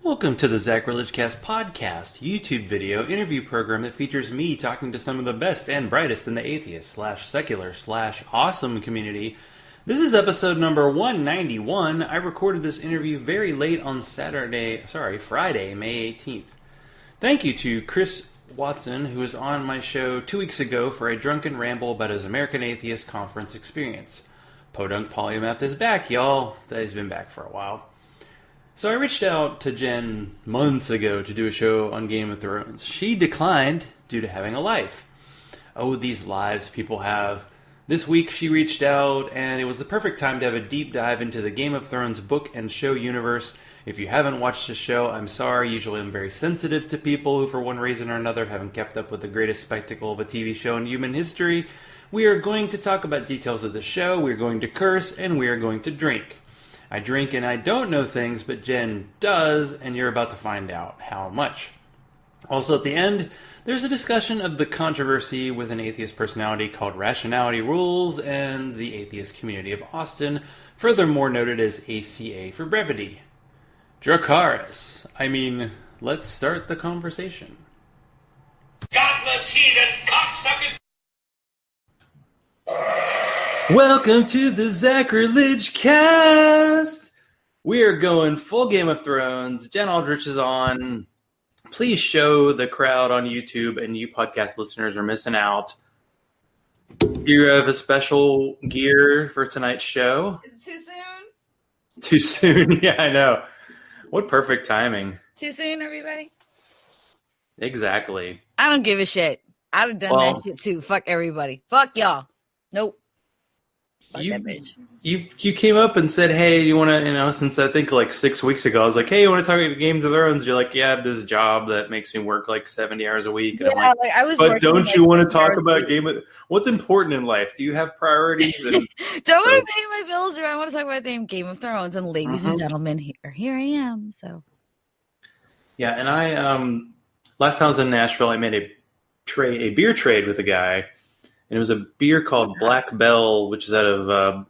Welcome to the Zachrilege Podcast YouTube video interview program that features me talking to some of the best and brightest in the atheist secular awesome community. This is episode number 191. I recorded this interview very late on Friday, May 18th. Thank you to Chris Watson, who was on my show 2 weeks ago for a drunken ramble about his American Atheist Conference experience. Podunk Polymath is back, y'all. He's been back for a while. So I reached out to Jen months ago to do a show on Game of Thrones. She declined due to having a life. Oh, these lives people have. This week she reached out, and it was the perfect time to have a deep dive into the Game of Thrones book and show universe. If you haven't watched the show, I'm sorry. Usually I'm very sensitive to people who, for one reason or another, haven't kept up with the greatest spectacle of a TV show in human history. We are going to talk about details of the show, we are going to curse, and we are going to drink. I drink and I don't know things, but Jen does, and you're about to find out how much. Also at the end, there's a discussion of the controversy with an atheist personality called Rationality Rules and the atheist community of Austin, furthermore noted as ACA for brevity. Dracarys. Let's start the conversation. Godless heathen cocksuckers! Welcome to the Zachrilege Cast! We are going full Game of Thrones. Jen Aldrich is on. Please show the crowd on YouTube, and you podcast listeners are missing out. You have a special gear for tonight's show. Is it too soon? Too soon? Yeah, I know. What perfect timing. Too soon, everybody? Exactly. I don't give a shit. I'd have done that shit too. Fuck everybody. Fuck y'all. Nope. Fuck that bitch. You came up and said, hey, you want to, since I think like 6 weeks ago, I was like, hey, you want to talk about Game of Thrones? You're like, yeah, I have this job that makes me work like 70 hours a week. And yeah, I'm like, I was but don't like you want to talk about what's important in life? Do you have priorities? Don't want to pay my bills, or I want to talk about the Game of Thrones. And ladies and gentlemen, here I am. So. Yeah, and I, last time I was in Nashville, I made a beer trade with a guy. And it was a beer called Black Bell, which is out of, I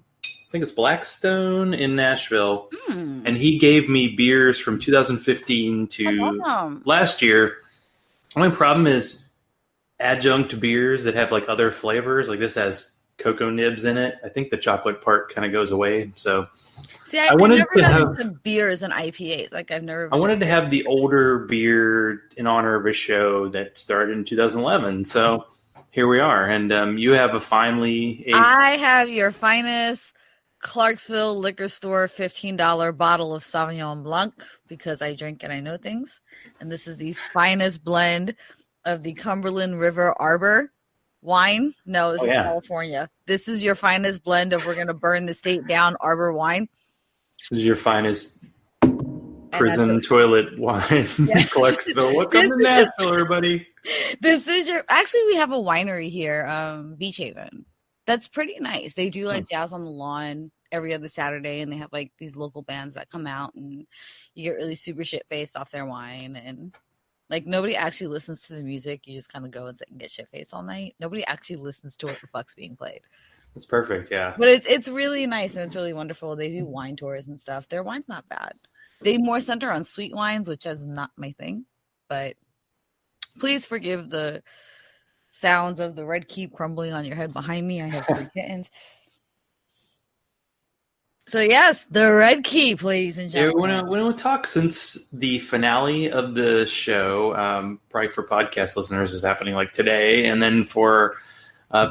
think it's Blackstone in Nashville. And he gave me beers from 2015 to last year. The only problem is adjunct beers that have like other flavors. Like this has cocoa nibs in it. I think the chocolate part kind of goes away. So see, I wanted never to have beers and IPAs. Like I wanted to have the older beer in honor of a show that started in 2011. So here we are, and you have I have your finest Clarksville liquor store $15 bottle of Sauvignon Blanc because I drink and I know things. And this is the finest blend of the Cumberland River Arbor wine. No, this is California. This is your finest blend of We're Going to Burn the State Down Arbor wine. This is your finest prison toilet wine. Yes. Clarksville. Welcome to Nashville, everybody. This is actually, we have a winery here, Beach Haven. That's pretty nice. They do like jazz on the lawn every other Saturday, and they have like these local bands that come out, and you get really super shit faced off their wine. And like nobody actually listens to the music. You just kind of go and sit and get shit faced all night. Nobody actually listens to what the fuck's being played. It's perfect, yeah. But it's really nice and it's really wonderful. They do wine tours and stuff. Their wine's not bad. They more center on sweet wines, which is not my thing, but please forgive the sounds of the red keep crumbling on your head behind me. I have 3 kittens. So yes, the red keep, ladies and gentlemen. Yeah, we want to talk since the finale of the show, probably for podcast listeners, is happening like today, and then for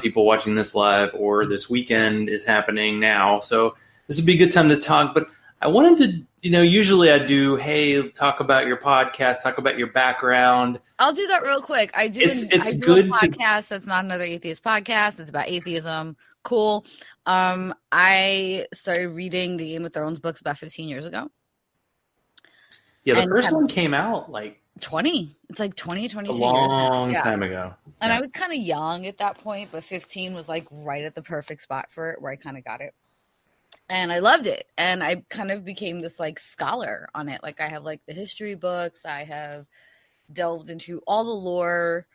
people watching this live or this weekend is happening now. So this would be a good time to talk, but I wanted to, usually I do, hey, talk about your podcast, talk about your background. I'll do that real quick. I do a podcast that's not Another Atheist Podcast. It's about atheism. Cool. I started reading the Game of Thrones books about 15 years ago. Yeah, the first one came out like 20. It's like 20, 22 years. A long time ago. And I was kind of young at that point, but 15 was like right at the perfect spot for it where I kind of got it. And I loved it. And I kind of became this like scholar on it. Like I have like the history books. I have delved into all the lore,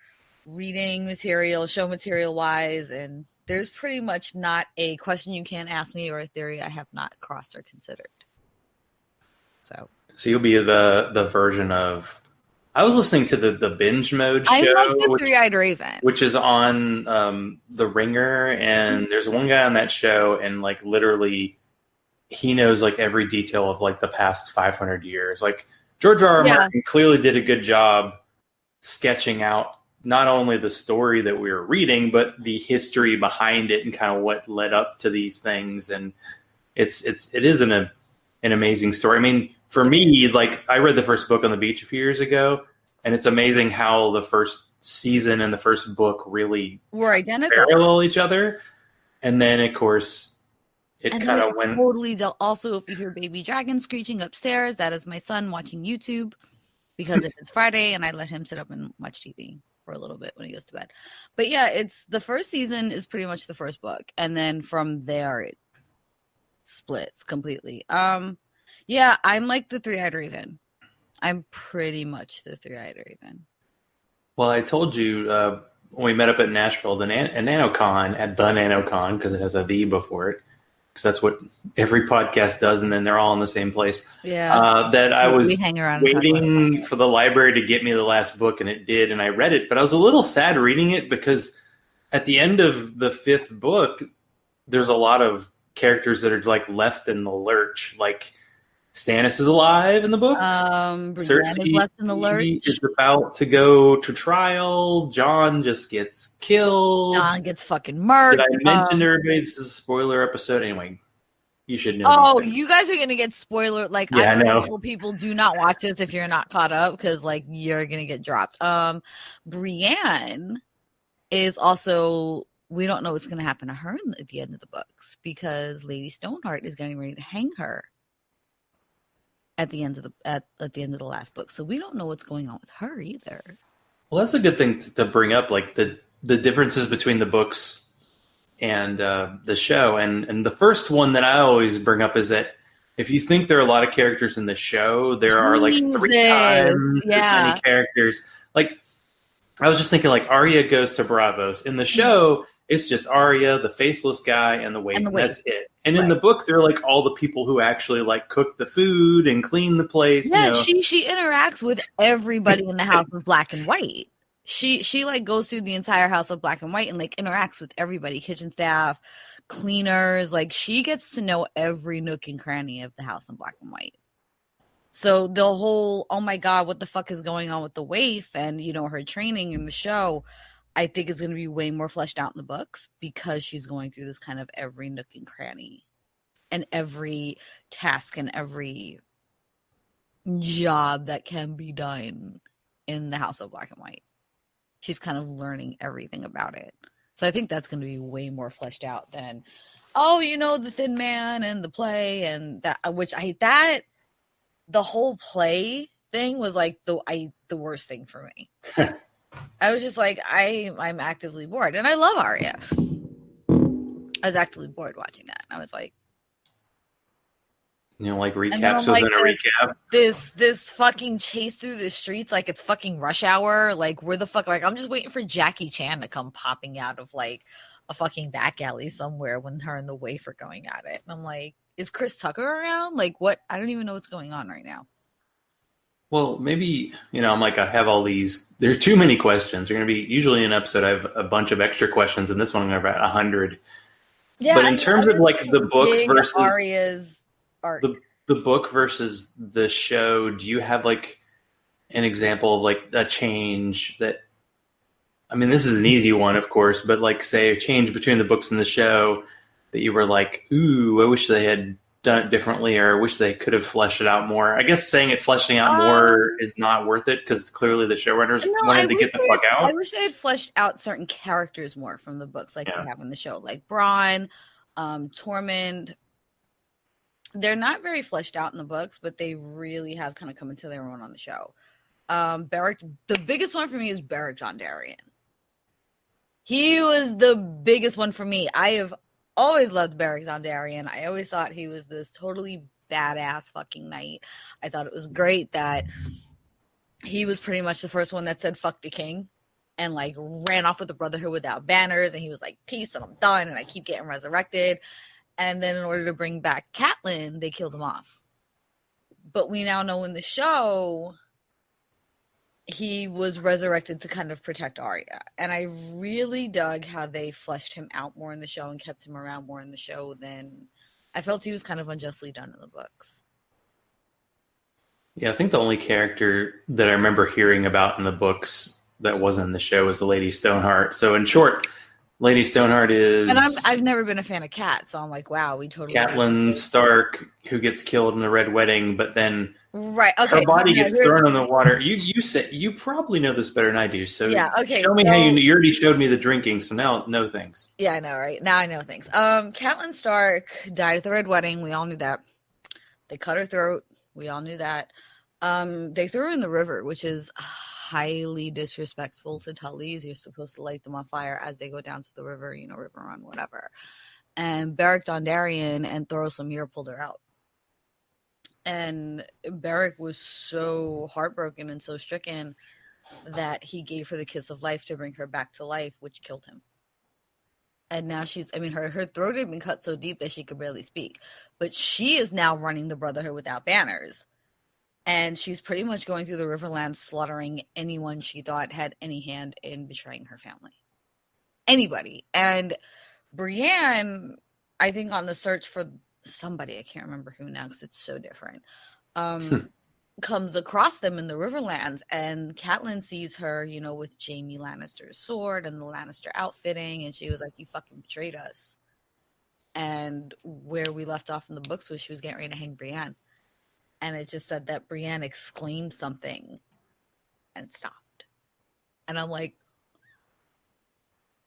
reading material, show material wise. And there's pretty much not a question you can't ask me or a theory I have not crossed or considered. So So you'll be the version of. I was listening to the binge mode show, I'm like the Three-Eyed Raven, which is on The Ringer, and there's one guy on that show, and like literally, he knows like every detail of like the past 500 years. Like George R. R. Martin clearly did a good job sketching out not only the story that we were reading, but the history behind it and kind of what led up to these things. And it is an amazing story. I mean, for me, like I read the first book on the beach a few years ago, and it's amazing how the first season and the first book really were identical, parallel each other. And then, of course, it kind of went totally. Also, if you hear baby dragon screeching upstairs, that is my son watching YouTube because it's Friday, and I let him sit up and watch TV for a little bit when he goes to bed. But yeah, it's the first season is pretty much the first book, and then from there it splits completely. Yeah, I'm like the Three-Eyed Raven. I'm pretty much the Three-Eyed Raven. Well, I told you when we met up at Nashville, the NanoCon, at the NanoCon, because it has a "the" before it, because that's what every podcast does, and then they're all in the same place. Yeah. That I was waiting for the library to get me the last book, and it did, and I read it, but I was a little sad reading it because at the end of the fifth book, there's a lot of characters that are like left in the lurch, like Stannis is alive in the books. Cersei is left in the lurch. Is about to go to trial. Jon just gets killed. Jon gets fucking murdered. Did I mention to everybody this is a spoiler episode? Anyway, you should know. Oh, you guys are gonna get spoiler. Like, yeah, I know. People do not watch this if you're not caught up because like you're gonna get dropped. Brienne is also. We don't know what's gonna happen to her at the end of the books because Lady Stoneheart is getting ready to hang her at the end of the last book. So we don't know what's going on with her either. Well, that's a good thing to bring up, like the differences between the books and the show. And the first one that I always bring up is that if you think there are a lot of characters in the show, there are like 3 times as many characters. Like I was just thinking, like Arya goes to Bravos in the show. It's just Arya, the faceless guy, and the waif. And that's it. And in the book, they're like all the people who actually like cook the food and clean the place. Yeah, you know. She interacts with everybody in the house of Black and White. She like goes through the entire house of Black and White and like interacts with everybody, kitchen staff, cleaners. Like she gets to know every nook and cranny of the house in Black and White. So the whole, oh my God, what the fuck is going on with the waif and, you know, her training in the show, I think is going to be way more fleshed out in the books because she's going through this kind of every nook and cranny and every task and every job that can be done in the House of Black and White. She's kind of learning everything about it. So I think that's going to be way more fleshed out than, oh, you know, the Thin Man and the play and that, which the whole play thing was like the worst thing for me. I was just like, I'm actively bored. And I love Arya. I was actively bored watching that. And I was like, you know, like recaps within a recap. This fucking chase through the streets like it's fucking Rush Hour. Like, where the fuck? Like, I'm just waiting for Jackie Chan to come popping out of like a fucking back alley somewhere when her and the waif are going at it. And I'm like, is Chris Tucker around? Like, what? I don't even know what's going on right now. Well, maybe, you know, I'm like, I have all these, there are too many questions. They're going to be, usually in an episode, I have a bunch of extra questions, and this one I'm going to have about 100. Yeah, but in terms of like the books versus Arya's arc. The book versus the show, do you have like an example of like a change that, I mean, this is an easy one, of course, but like say a change between the books and the show that you were like, ooh, I wish they had done it differently, or I wish they could have fleshed it out more. I guess saying it fleshing out more is not worth it because clearly the showrunners wanted to get the fuck out. I wish they had fleshed out certain characters more from the books, like they have in the show, like Bronn, Tormund. They're not very fleshed out in the books, but they really have kind of come into their own on the show. Beric, the biggest one for me is Beric Dondarrion. He was the biggest one for me. I have always loved Beric Dondarrion. I always thought he was this totally badass fucking knight. I thought it was great that he was pretty much the first one that said fuck the king and like ran off with the Brotherhood without banners, and he was like, peace and I'm done and I keep getting resurrected. And then in order to bring back Catelyn, they killed him off. But we now know in the show he was resurrected to kind of protect Arya. And I really dug how they fleshed him out more in the show and kept him around more in the show than I felt he was kind of unjustly done in the books. Yeah, I think the only character that I remember hearing about in the books that wasn't in the show was the Lady Stoneheart. So in short, Lady Stoneheart is... And I've never been a fan of Cat, so I'm like, wow, we totally... Catelyn Stark, who gets killed in the Red Wedding, but then right, okay, her body gets thrown in the water. You probably know this better than I do, so yeah, okay, show me how you already showed me the drinking, so now know things. Yeah, I know, right? Now I know things. Catelyn Stark died at the Red Wedding. We all knew that. They cut her throat. We all knew that. They threw her in the river, which is highly disrespectful to Tullys. You're supposed to light them on fire as they go down to the river, river run, whatever. And Beric Dondarrion and Thoros Lemire pulled her out. And Beric was so heartbroken and so stricken that he gave her the kiss of life to bring her back to life, which killed him. And now her throat had been cut so deep that she could barely speak. But she is now running the Brotherhood without banners. And she's pretty much going through the Riverlands slaughtering anyone she thought had any hand in betraying her family. Anybody. And Brienne, I think on the search for somebody, I can't remember who now because it's so different, comes across them in the Riverlands. And Catelyn sees her, with Jaime Lannister's sword and the Lannister outfitting. And she was like, you fucking betrayed us. And where we left off in the books was she was getting ready to hang Brienne. And it just said that Brienne exclaimed something and stopped. And I'm like,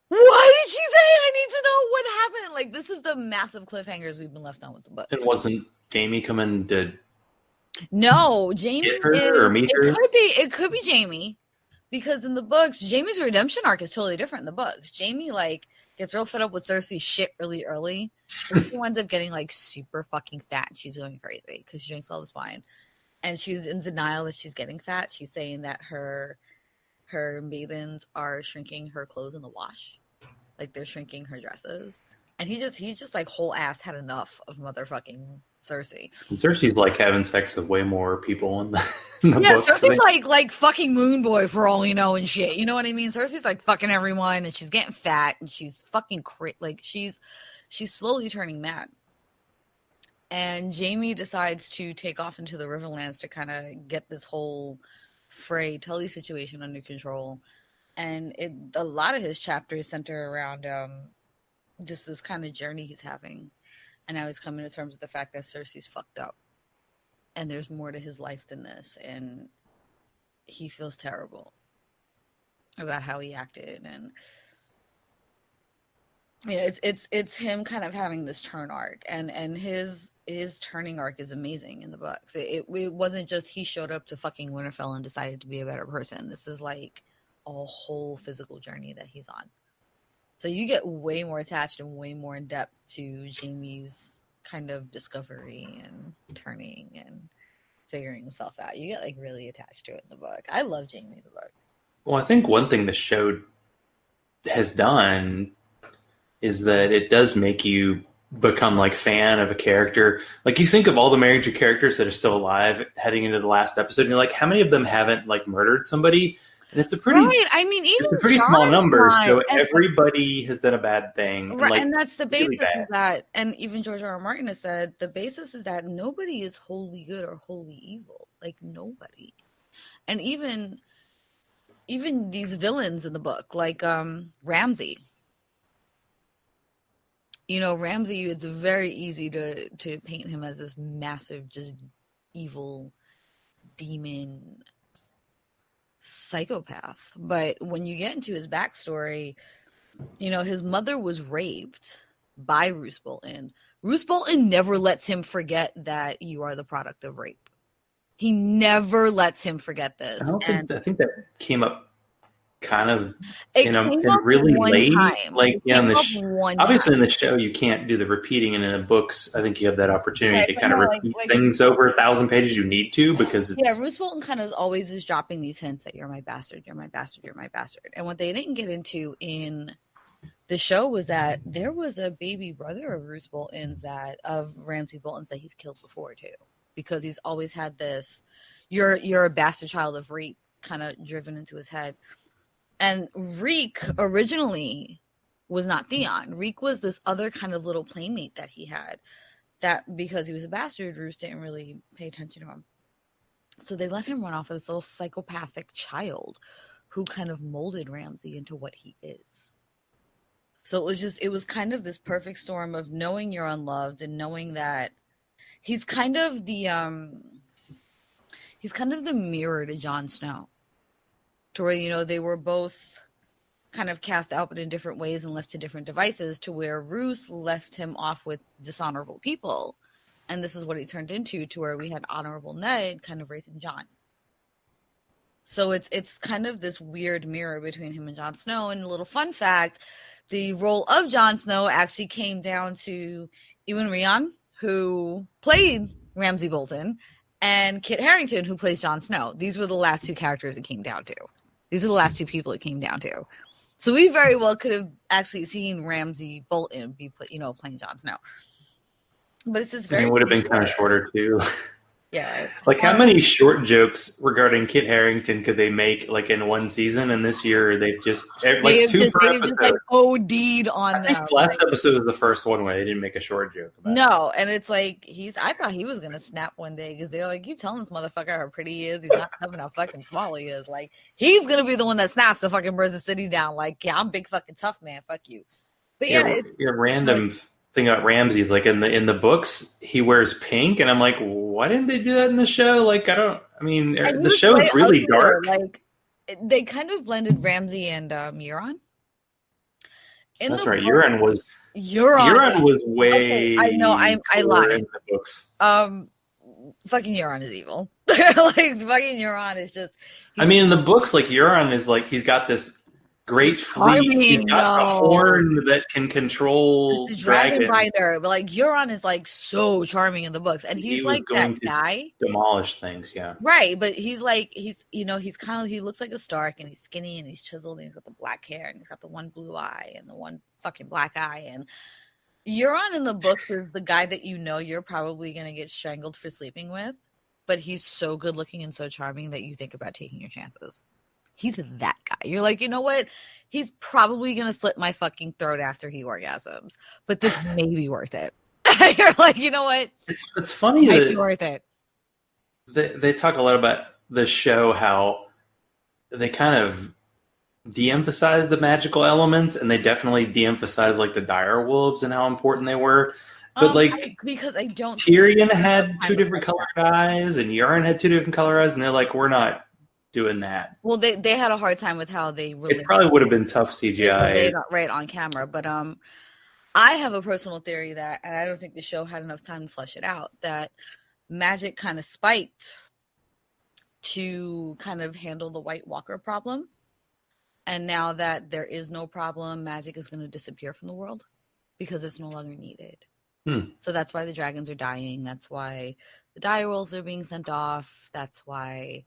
what did she say? I need to know what happened. Like, this is the massive cliffhangers we've been left on with the book. And wasn't Jaime coming to... No, Jaime get her or meet her? It could be Jaime. Because in the books, Jaime's redemption arc is totally different in the books. Jaime, gets real fed up with Cersei's shit really early. And she winds up getting, super fucking fat. She's going crazy because she drinks all this wine. And she's in denial that she's getting fat. She's saying that her maidens are shrinking her clothes in the wash. They're shrinking her dresses. And he just whole ass had enough of motherfucking Cersei. And Cersei's having sex with way more people in the books. Cersei's like fucking Moon Boy for all you know and shit. You know what I mean? Cersei's fucking everyone and she's getting fat and she's fucking she's slowly turning mad. And Jaime decides to take off into the Riverlands to kind of get this whole Frey Tully situation under control. And a lot of his chapters center around just this kind of journey he's having. And now he's coming to terms with the fact that Cersei's fucked up. And there's more to his life than this. And he feels terrible about how he acted. And it's him kind of having this turn arc. And his turning arc is amazing in the books. It wasn't just he showed up to fucking Winterfell and decided to be a better person. This is a whole physical journey that he's on. So you get way more attached and way more in depth to Jaime's kind of discovery and turning and figuring himself out. You get really attached to it in the book. I love Jaime in the book. Well, I think one thing the show has done is that it does make you become fan of a character. You think of all the major characters that are still alive heading into the last episode, and you're like, how many of them haven't murdered somebody? And it's a pretty, right. I mean, even it's a pretty small number. So everybody has done a bad thing. Right, and that's the basis really of that. And even George R. R. Martin has said the basis is that nobody is wholly good or wholly evil. Nobody. And even these villains in the book, Ramsay. Ramsay, it's very easy to paint him as this massive, just evil demon psychopath. But when you get into his backstory, his mother was raped by Roose Bolton. Roose Bolton never lets him forget that you are the product of rape. He never lets him forget this. I think that came up kind of really late. Obviously in the show you can't do the repeating, and in the books I think you have that opportunity to kind of repeat things over 1,000 pages. You need to, because it's... Roose Bolton kind of always is dropping these hints that you're my bastard, you're my bastard, you're my bastard. And what they didn't get into in the show was that there was a baby brother of Roose Bolton's of Ramsay Bolton's that he's killed before too. because he's always had this, you're a bastard child of Reek kind of driven into his head. And Reek originally was not Theon. Reek was this other kind of little playmate that he had, that because he was a bastard, Roose didn't really pay attention to him. So they let him run off with this little psychopathic child who kind of molded Ramsay into what he is. So it was kind of this perfect storm of knowing you're unloved and knowing that he's kind of the mirror to Jon Snow. To where, you know, they were both kind of cast out but in different ways and left to different devices, to where Roose left him off with dishonorable people. And this is what he turned into, to where we had honorable Ned kind of raising Jon. So it's kind of this weird mirror between him and Jon Snow. And a little fun fact, the role of Jon Snow actually came down to Ewan Ryan, who played Ramsay Bolton, and Kit Harington, who plays Jon Snow. These were the last two characters it came down to. These are the last two people it came down to. So we very well could have actually seen Ramsay Bolton be, playing Jon Snow. But it's just very. It would have been kind of shorter too. Yeah. Like, how many short jokes regarding Kit Harington could they make, like, in one season? And this year they've just like two per episode. Just like OD'd on I think last episode was the first one where they didn't make a short joke about No, and it's like I thought he was gonna snap one day, because they're like, keep telling this motherfucker how pretty he is. He's not telling how fucking small he is. Like, he's gonna be the one that snaps and fucking burns the city down. Like, yeah, I'm big fucking tough man. Fuck you. But yeah, it's random thing about Ramsay is, like, in the books he wears pink, and I'm like, why didn't they do that in the show? Like, the show is really dark. Like, they kind of blended Ramsay and Euron. That's right. Euron was way. Okay, I know. I lied. In the books. Fucking Euron is evil. Like, fucking Euron is just. In the books, like, Euron is like, he's got this great fleet. He's got a horn that can control dragon rider. But like, Euron is like so charming in the books, and he's like that guy. Demolish things, yeah. Right, but he's kind of, he looks like a Stark, and he's skinny and he's chiseled, and he's got the black hair, and he's got the one blue eye and the one fucking black eye. And Euron in the books is the guy that you're probably gonna get strangled for sleeping with, but he's so good looking and so charming that you think about taking your chances. He's that guy. You're like, you know what? He's probably going to slit my fucking throat after he orgasms, but this may be worth it. You're like, you know what? It's funny might be worth it. They talk a lot about the show, how they kind of de-emphasize the magical elements, and they definitely de-emphasize, like, the dire wolves and how important they were. But because I don't. Tyrion had two different colored eyes, and Euron had two different colored eyes, and they're like, we're not doing that. Well, they had a hard time with how they really. It probably would have been tough CGI right on camera, but I have a personal theory that, and I don't think the show had enough time to flesh it out, that magic kind of spiked to kind of handle the White Walker problem, and now that there is no problem, magic is going to disappear from the world because it's no longer needed. So that's why the dragons are dying. That's why the direwolves are being sent off. That's why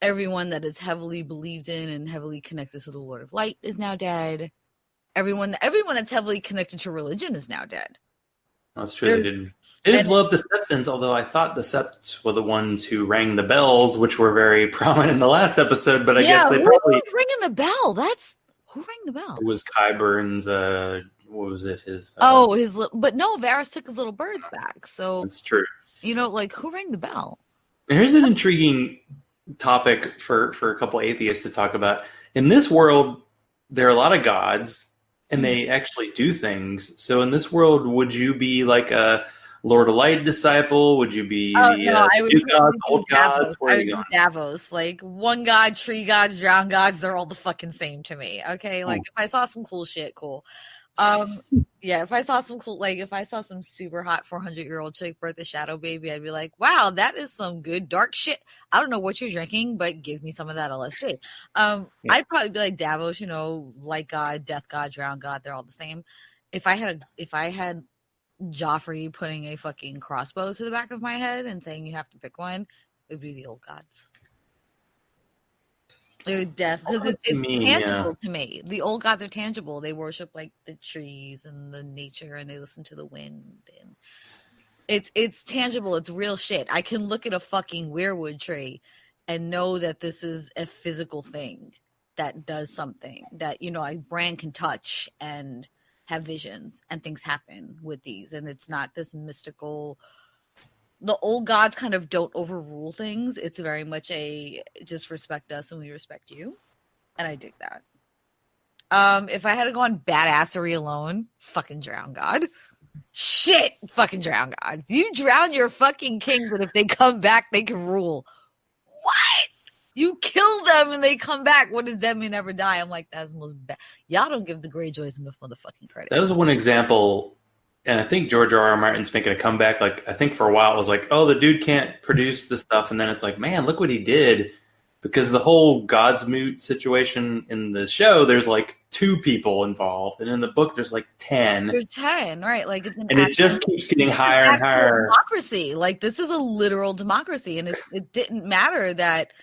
everyone that is heavily believed in and heavily connected to the Lord of Light is now dead. Everyone that's heavily connected to religion is now dead. That's true. They didn't blow up the Septons, although I thought the Septs were the ones who rang the bells, which were very prominent in the last episode. But I guess they probably was ringing the bell. Who rang the bell? It was Qyburn's. What was it? But no, Varys took his little birds back. So that's true. Like, who rang the bell? Here's an intriguing topic for a couple atheists to talk about. In this world, there are a lot of gods, and they actually do things. So in this world, would you be like a Lord of Light disciple? Would you be new gods, old gods? Where are you going? Davos, like one god, tree gods, drowned gods, they're all the fucking same to me. Okay, like if I saw some cool shit, cool. If I saw some cool, like if I saw some super hot 400-year-old chick birth a shadow baby, I'd be like, wow, that is some good dark shit. I don't know what you're drinking, but give me some of that LSD. I'd probably be like Davos, light god, death god, drowned god, they're all the same. If I had Joffrey putting a fucking crossbow to the back of my head and saying you have to pick one, it would be the old gods. It would definitely, because it's tangible to me. The old gods are tangible. They worship like the trees and the nature, and they listen to the wind. And It's tangible. It's real shit. I can look at a fucking weirwood tree and know that this is a physical thing that does something that, you know, a brand can touch and have visions and things happen with these. And it's not this mystical. The old gods kind of don't overrule things. It's very much a just respect us and we respect you. And I dig that. If I had to go on badassery alone, fucking drown God. Shit, fucking drown God. You drown your fucking kings, and if they come back, they can rule. What? You kill them and they come back. What does that mean? Never die? I'm like, that's the most bad. Y'all don't give the Greyjoys enough motherfucking credit. That was one example, and I think George R. R. Martin's making a comeback. Like, I think for a while it was like, oh, the dude can't produce the stuff, and then it's like, man, look what he did. Because the whole Godsmoot situation in the show, there's like 2 people involved, and in the book, there's like 10. There's 10, right? Like, it's and it just keeps getting higher and higher. Democracy, like this is a literal democracy, and it didn't matter that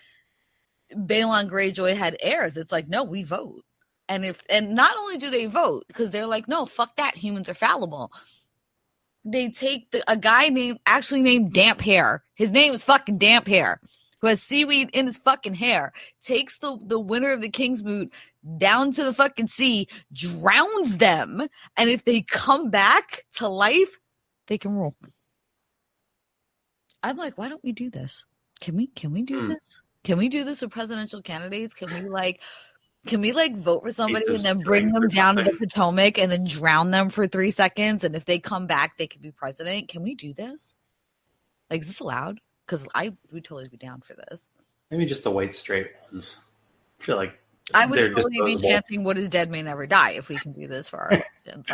Balon Greyjoy had heirs. It's like, no, we vote, and not only do they vote because they're like, no, fuck that, humans are fallible. They take a guy named Damp Hair. His name is fucking Damp Hair, who has seaweed in his fucking hair, takes the winner of the Kingsmoot down to the fucking sea, drowns them, and if they come back to life, they can rule. I'm like, why don't we do this? Can we do this? Can we do this with presidential candidates? Can we vote for somebody and then bring them down to the Potomac and then drown them for 3 seconds, and if they come back, they could be president? Can we do this? Like, is this allowed? Because I would totally be down for this. Maybe just the white straight ones. I feel like I would totally be chanting "What is dead may never die" if we can do this for our elections.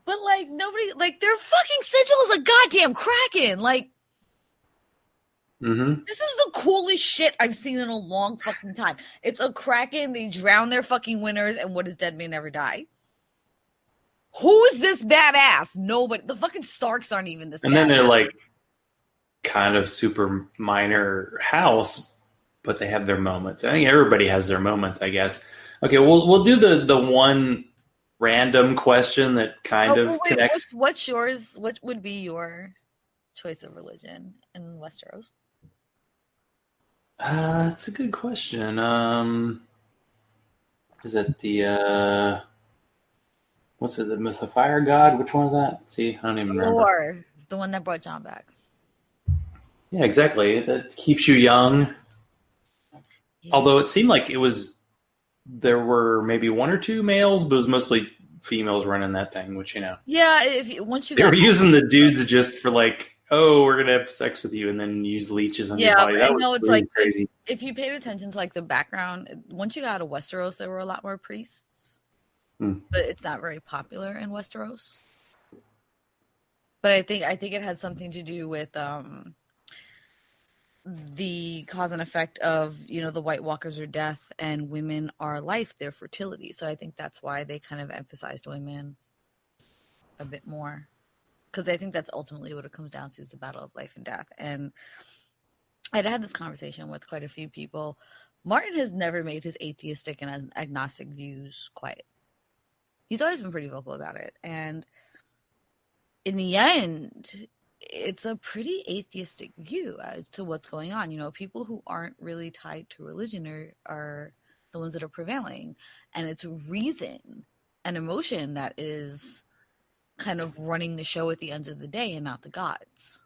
But nobody, their fucking sigil is a goddamn kraken. This is the coolest shit I've seen in a long fucking time. It's a kraken. They drown their fucking winners, and what is dead may never die. Who is this badass? Nobody. The fucking Starks aren't even this. And then they're like, kind of super minor house, but they have their moments. I think everybody has their moments, I guess. Okay, we'll do the one random question that kind of connects. What's yours? What would be your choice of religion in Westeros? That's a good question. Is it the what's it? The fire god? Which one is that? See, I don't even remember. The one that brought Jon back. Yeah, exactly. That keeps you young. Yeah. Although it seemed like there were maybe 1 or 2 males, but it was mostly females running that thing, which, you know. Yeah, they were using the dudes just for like, oh, we're gonna have sex with you, and then use leeches on your body. That was really crazy. If you paid attention to the background, once you got to Westeros, there were a lot more priests, but it's not very popular in Westeros. But I think it has something to do with the cause and effect of, the White Walkers are death and women are life, their fertility. So I think that's why they kind of emphasized women a bit more, because I think that's ultimately what it comes down to, is the battle of life and death. And I'd had this conversation with quite a few people. Martin has never made his atheistic and agnostic views quiet. He's always been pretty vocal about it. And in the end, it's a pretty atheistic view as to what's going on. People who aren't really tied to religion are the ones that are prevailing. And it's reason and emotion that is kind of running the show at the end of the day, and not the gods.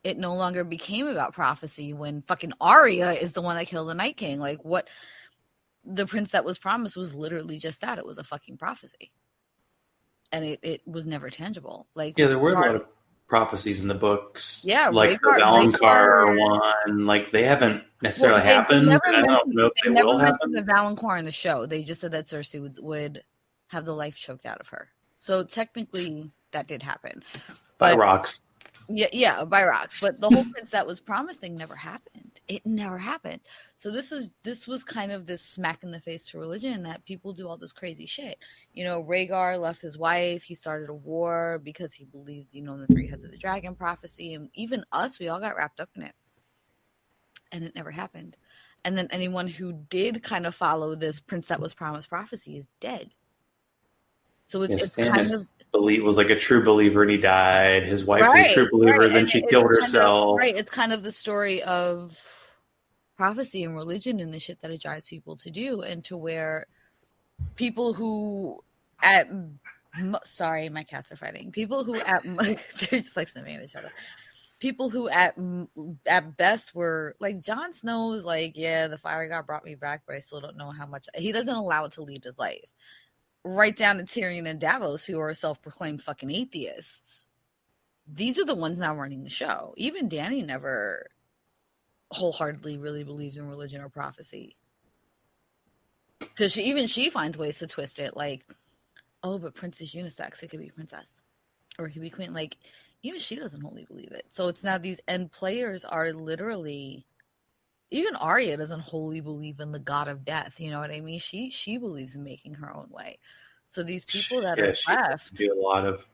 It no longer became about prophecy when fucking Arya is the one that killed the Night King. What the prince that was promised was literally just that. It was a fucking prophecy. And it was never tangible. There were a lot of prophecies in the books. Yeah, the Valonqar one. They haven't necessarily happened. I don't know if they will happen. The Valonqar in the show. They just said that Cersei would have the life choked out of her. So technically, that did happen. By rocks. Yeah, by rocks. But the whole prince that was promised thing never happened. It never happened. So this was kind of this smack in the face to religion, that people do all this crazy shit. Rhaegar left his wife. He started a war because he believed, in the 3 heads of the dragon prophecy. And even us, we all got wrapped up in it. And it never happened. And then anyone who did kind of follow this prince that was promised prophecy is dead. So it's Stannis kind of was like a true believer and he died. His wife was a right, true believer, then and she it's killed kind of herself. right. It's kind of the story of prophecy and religion and the shit that it drives people to do, and to where people who sorry, my cats are fighting. People who they're just like sniffing at each other. People who at best were like Jon Snow's like, yeah, the fire god brought me back, but I still don't know how much. He doesn't allow it to lead his life. Right down to Tyrion and Davos, who are self-proclaimed fucking atheists. These are the ones now running the show. Even Dany never wholeheartedly really believes in religion or prophecy. Because she finds ways to twist it, like, oh, but Prince is unisex. It could be princess. Or it could be queen. Like, even she doesn't wholly believe it. So it's now these end players are literally... Even Arya doesn't wholly believe in the god of death. You know what I mean? She believes in making her own way. So these people that are left... do a lot of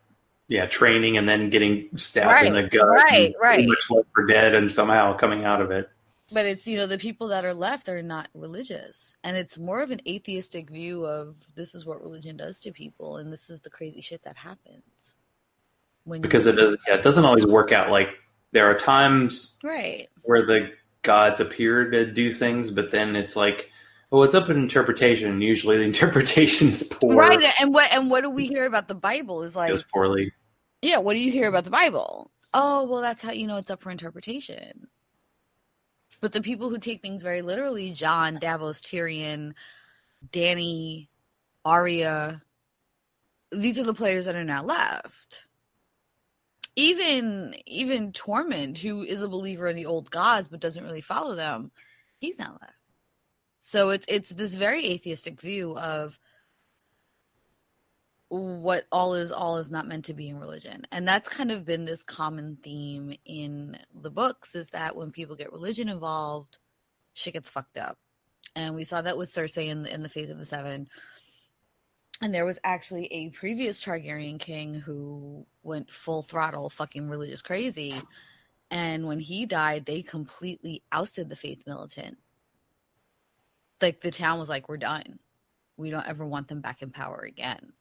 training and then getting stabbed in the gut. Right. Pretty much left for dead and somehow coming out of it. But it's, the people that are left are not religious. And it's more of an atheistic view of this is what religion does to people. And this is the crazy shit that happens. Because it doesn't always work out. Like, there are times where the gods appear to do things, but then it's like, oh, it's up in interpretation. Usually the interpretation is poor. Right. And what do we hear about the Bible is like... It goes poorly. Yeah, what do you hear about the Bible? Oh, well, that's how it's up for interpretation. But the people who take things very literally, Jon, Davos, Tyrion, Dany, Arya, these are the players that are now left. Even Tormund, who is a believer in the old gods but doesn't really follow them, he's now left. So it's this very atheistic view of what all is not meant to be in religion. And that's kind of been this common theme in the books, is that when people get religion involved, shit gets fucked up. And we saw that with Cersei in the Faith of the Seven. And there was actually a previous Targaryen king who went full throttle fucking religious crazy. And when he died, they completely ousted the faith militant. Like, the town was like, we're done. We don't ever want them back in power again.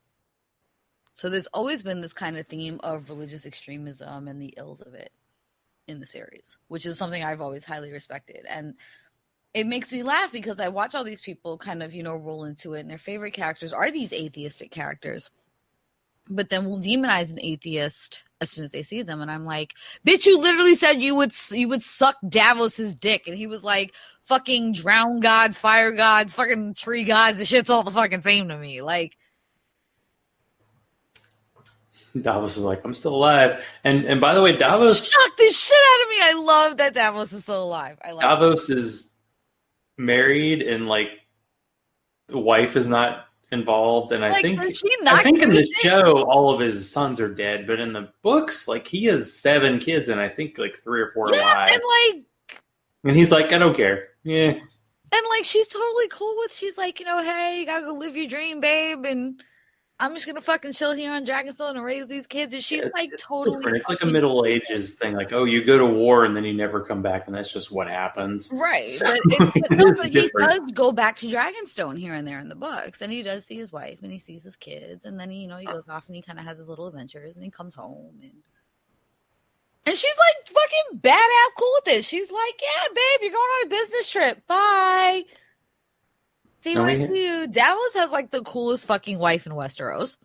So there's always been this kind of theme of religious extremism and the ills of it in the series, which is something I've always highly respected. And it makes me laugh because I watch all these people kind of, roll into it, and their favorite characters are these atheistic characters. But then we'll demonize an atheist as soon as they see them. And I'm like, bitch, you literally said you would suck Davos's dick. And he was like, fucking drown gods, fire gods, fucking tree gods. The shit's all the fucking same to me. Like, Davos is like, I'm still alive. And by the way, Davos shocked the shit out of me. I love that Davos is still alive. Davos is married and like the wife is not involved, and I think in the show all of his sons are dead, but in the books, like, he has 7 kids and I think like 3 or 4 are alive. And he's like, I don't care. Yeah. And like, she's totally cool with, she's like, hey, you gotta go live your dream, babe, and I'm just gonna fucking chill here on Dragonstone and raise these kids. And she's like totally. It's like a Middle Ages thing, like, oh, you go to war and then you never come back, and that's just what happens. Right, so but he does go back to Dragonstone here and there in the books, and he does see his wife and he sees his kids, and then he goes off and he kind of has his little adventures, and he comes home and she's like fucking badass cool with this. She's like, yeah, babe, you're going on a business trip. Bye. See what I do? Davos has like the coolest fucking wife in Westeros.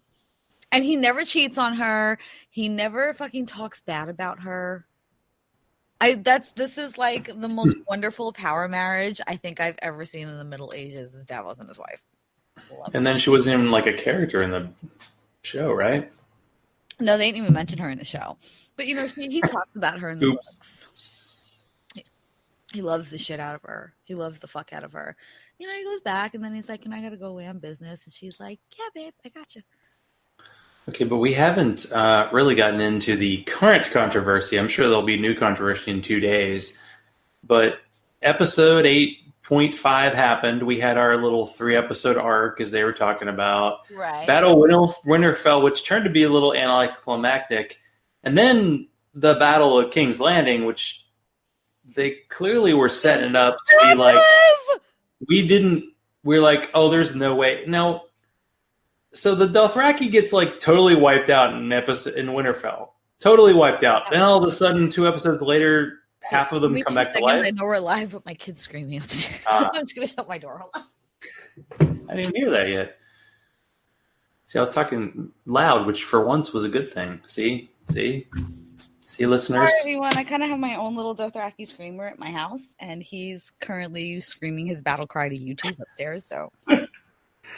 And he never cheats on her. He never fucking talks bad about her. This is like the most wonderful power marriage I think I've ever seen in the Middle Ages, is Davos and his wife. And then she wasn't even like a character in the show, right? No, they didn't even mention her in the show. But he talks about her in the books. He loves the shit out of her. He loves the fuck out of her. He goes back and then he's like, I gotta go away on business. And she's like, yeah, babe, I got you. Okay, but we haven't really gotten into the current controversy. I'm sure there'll be new controversy in 2 days. But episode 8.5 happened. We had our little 3-episode arc, as they were talking about. Right. Battle Winterfell, which turned to be a little anticlimactic. And then the Battle of King's Landing, which they clearly were setting up to be like... We're like, oh, there's no way. Now, So the Dothraki gets like totally wiped out in Winterfell. Totally wiped out. Then all of a sudden, 2 episodes later, half of them come back to life. I know we're live, but my kid's screaming upstairs. So I'm just gonna shut my door. Hold on. I didn't hear that yet. See, I was talking loud, which for once was a good thing. See, listeners. Sorry, everyone. I kind of have my own little Dothraki screamer at my house, and he's currently screaming his battle cry to YouTube upstairs. So.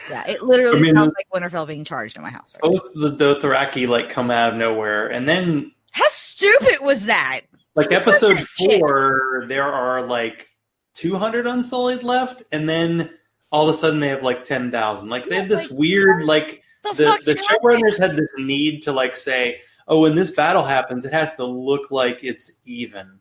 Yeah, it literally sounds like Winterfell being charged in my house. Right both now. The Dothraki like come out of nowhere, and then how stupid was that? Like episode 4, there are like 200 Unsullied left, and then all of a sudden they have like 10,000. Like they have this weird like the showrunners had this need to like say, oh, when this battle happens, it has to look like it's even,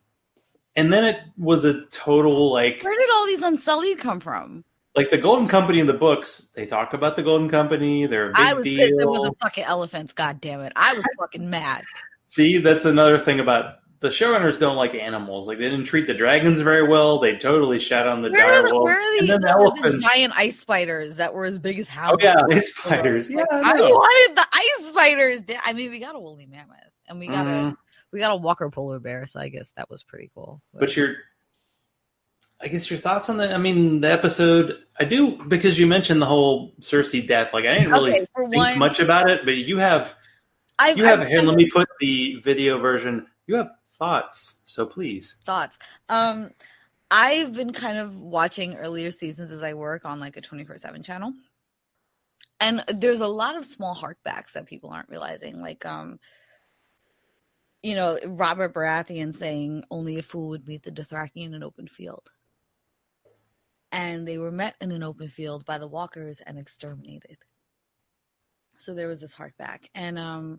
and then it was a total like. Where did all these Unsullied come from? Like the Golden Company in the books, they talk about the Golden Company. They're a big deal. I was pissed it was the fucking elephants. God damn it! I was fucking mad. See, that's another thing about the showrunners don't like animals. Like they didn't treat the dragons very well. They totally shat on the direwolf. Where are the giant ice spiders that were as big as houses? Oh yeah, ice spiders. Yeah, I wanted the ice spiders. I mean, we got a woolly mammoth, and we got a Walker polar bear. So I guess that was pretty cool. But I guess your thoughts on that? I mean, the episode, I do, because you mentioned the whole Cersei death. Like, I didn't really think much about it, but you have, here, let me put the video version. You have thoughts, so please. Thoughts. I've been kind of watching earlier seasons as I work on like a 24/7 channel. And there's a lot of small harkbacks that people aren't realizing. Like, Robert Baratheon saying only a fool would meet the Dothraki in an open field. And they were met in an open field by the walkers and exterminated. So there was this harkback. And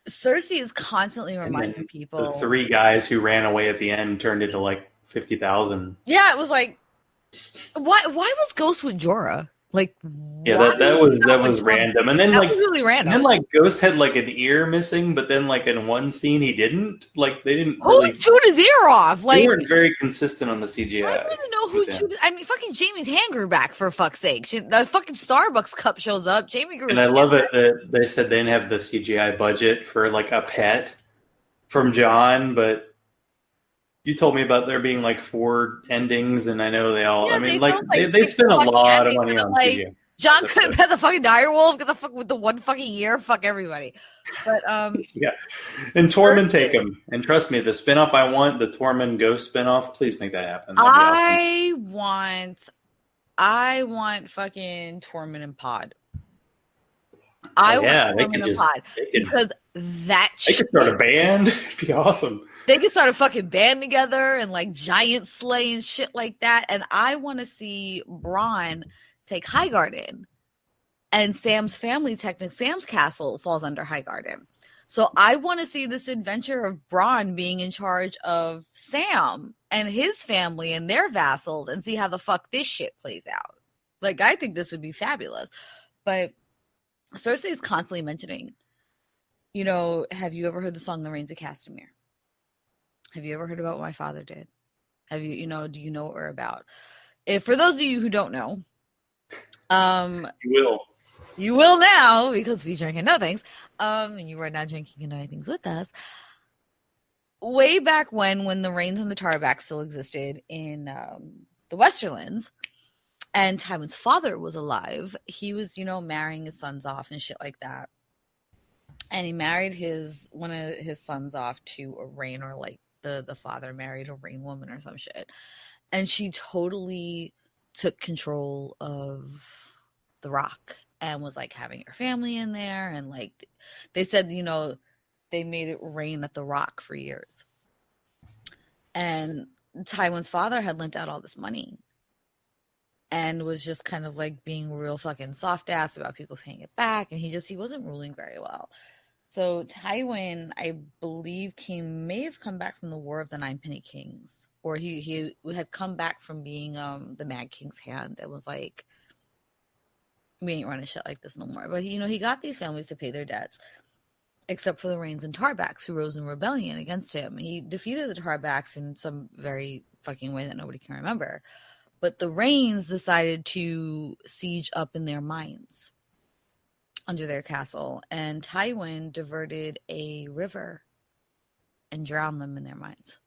Cersei is constantly reminding people. The 3 guys who ran away at the end turned into like 50,000. Yeah, it was like, why was Ghost with Jorah? Like, yeah, that was random, and then that was really random. And then like Ghost had like an ear missing, but then like in one scene he didn't. Like they didn't. Who would shoot his ear off? Like they weren't very consistent on the CGI. I want to know who chewed. I mean, fucking Jaime's hand grew back for fuck's sake. The fucking Starbucks cup shows up. Jaime grew. And I love it that they said they didn't have the CGI budget for like a pet from Jon, but. You told me about there being like 4 endings, and I know they all. Yeah, I mean, they spent a lot of money on CGI. Jon couldn't pet the fucking direwolf. Get the fuck with the one fucking year. Fuck everybody. But yeah, and Tormund take him. And trust me, the spinoff I want, the Tormund Ghost spinoff. Please make that happen. I want fucking Tormund and Pod. I want Tormund and Pod because they could start a band. It'd be awesome. They could start a fucking band together and like giant slay and shit like that. And I want to see Bronn take Highgarden. And Sam's family, Sam's castle falls under Highgarden. So I want to see this adventure of Bronn being in charge of Sam and his family and their vassals and see how the fuck this shit plays out. Like, I think this would be fabulous. But Cersei is constantly mentioning, have you ever heard the song The Rains of Castamere? Have you ever heard about what my father did? Have you, do you know what we're about? If for those of you who don't know, you will now because we drink and know things. And you are now drinking and knowing things with us. Way back when the Rains and the Tarbacks still existed in the Westerlands, and Tywin's father was alive, he was, marrying his sons off and shit like that. And he married one of his sons off to a Rain, or like the father married a Rain woman or some shit. And she totally took control of the Rock and was like having her family in there. And like they said, they made it rain at the Rock for years. And Tywin's father had lent out all this money and was just kind of like being real fucking soft ass about people paying it back. And he wasn't ruling very well. So Tywin, I believe, may have come back from the War of the Nine Penny Kings, or he had come back from being the Mad King's hand and was like, we ain't running shit like this no more. But he got these families to pay their debts, except for the Rains and Tarbacks, who rose in rebellion against him. He defeated the Tarbacks in some very fucking way that nobody can remember. But the Rains decided to siege up in their mines. under their castle, and Tywin diverted a river and drowned them in their mines.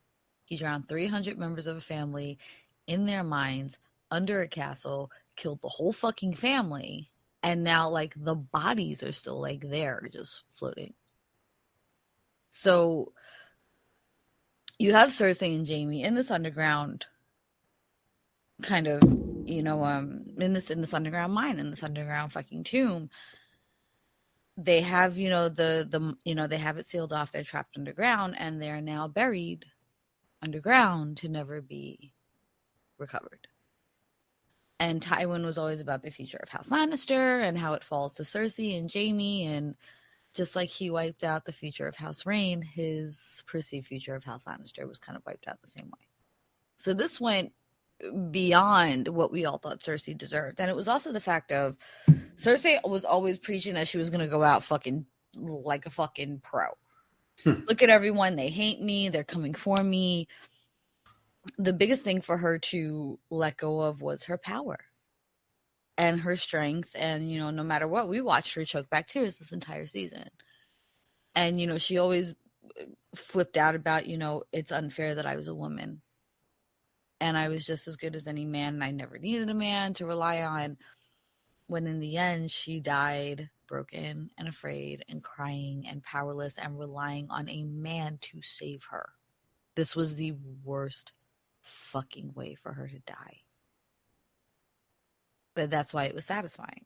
He drowned 300 members of a family in their mines under a castle, killed the whole fucking family, and now like the bodies are still like there just floating. So you have Cersei and Jaime in this underground kind of, in this underground mine, in this underground fucking tomb. They have, they have it sealed off. They're trapped underground, and they're now buried underground to never be recovered. And Tywin was always about the future of House Lannister and how it falls to Cersei and Jaime, and just like he wiped out the future of House Rhaen, his perceived future of House Lannister was kind of wiped out the same way. So this went beyond what we all thought Cersei deserved. And it was also the fact of Cersei was always preaching that she was going to go out fucking like a fucking pro. Look at everyone. They hate me. They're coming for me. The biggest thing for her to let go of was her power and her strength. And, no matter what, we watched her choke back tears this entire season. And, she always flipped out about, it's unfair that I was a woman. And I was just as good as any man, and I never needed a man to rely on. When in the end, she died broken and afraid and crying and powerless and relying on a man to save her. This was the worst fucking way for her to die. But that's why it was satisfying.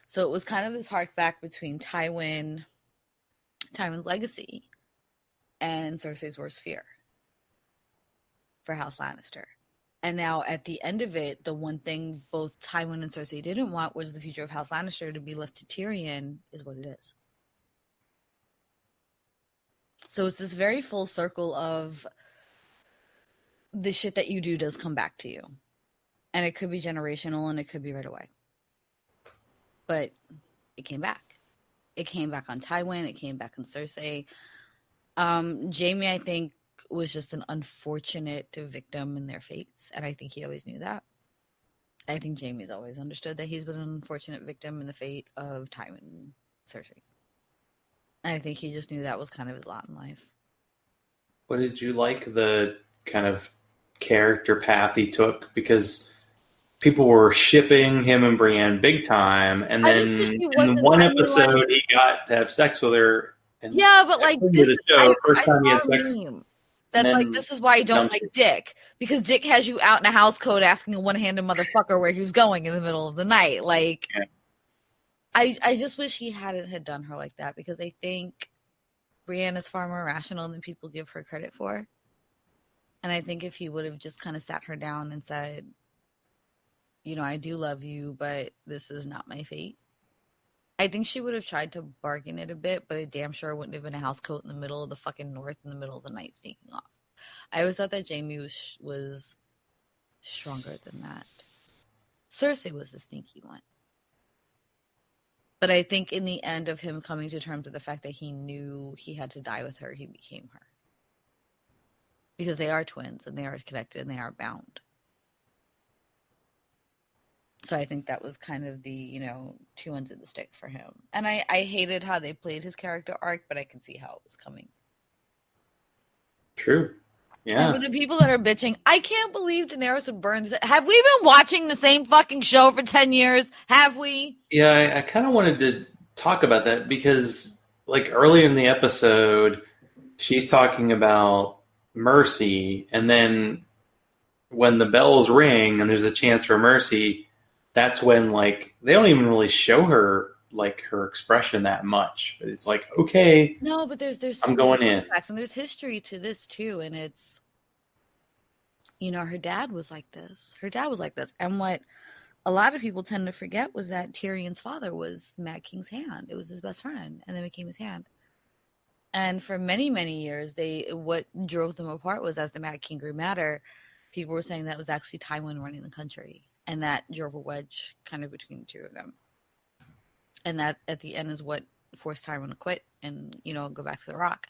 So it was kind of this hark back between Tywin's legacy and Cersei's worst fear for House Lannister. And now at the end of it, the one thing both Tywin and Cersei didn't want was the future of House Lannister to be left to Tyrion, is what it is. So it's this very full circle of the shit that you do does come back to you. And it could be generational and it could be right away. But it came back. It came back on Tywin. It came back on Cersei. Jaime, I think, was just an unfortunate victim in their fates, and I think he always knew that. I think Jaime's always understood that he's been an unfortunate victim in the fate of Tywin and Cersei. And I think he just knew that was kind of his lot in life. What did you like the kind of character path he took? Because people were shipping him and Brienne big time, and then in one episode he got to have sex with her. And yeah, but like this first time he had sex. That's like, this is why I don't like Dick. Because Dick has you out in a house coat asking a one-handed motherfucker where he was going in the middle of the night. Like, yeah. I just wish he had done her like that, because I think Brienne is far more rational than people give her credit for. And I think if he would have just kind of sat her down and said, I do love you, but this is not my fate, I think she would have tried to bargain it a bit, but it damn sure wouldn't have been a house coat in the middle of the fucking north in the middle of the night sneaking off. I always thought that Jaime was stronger than that. Cersei was the sneaky one. But I think in the end of him coming to terms with the fact that he knew he had to die with her, he became her. Because they are twins, and they are connected, and they are bound. So I think that was kind of the, two ends of the stick for him. And I hated how they played his character arc, but I can see how it was coming. True. Yeah. And for the people that are bitching, I can't believe Daenerys would burn this. Have we been watching the same fucking show for 10 years? Have we? Yeah, I kind of wanted to talk about that because, like, earlier in the episode, she's talking about mercy, and then when the bells ring and there's a chance for mercy, that's when, like, they don't even really show her, like, her expression that much. But it's like, okay. No, but there's I'm going in. And there's history to this, too. And it's, her dad was like this. And what a lot of people tend to forget was that Tyrion's father was the Mad King's hand. It was his best friend, and then became his hand. And for many, many years, what drove them apart was, as the Mad King grew madder, people were saying that it was actually Tywin running the country. And that drove a wedge kind of between the two of them. And that, at the end, is what forced Tywin to quit and, go back to the Rock.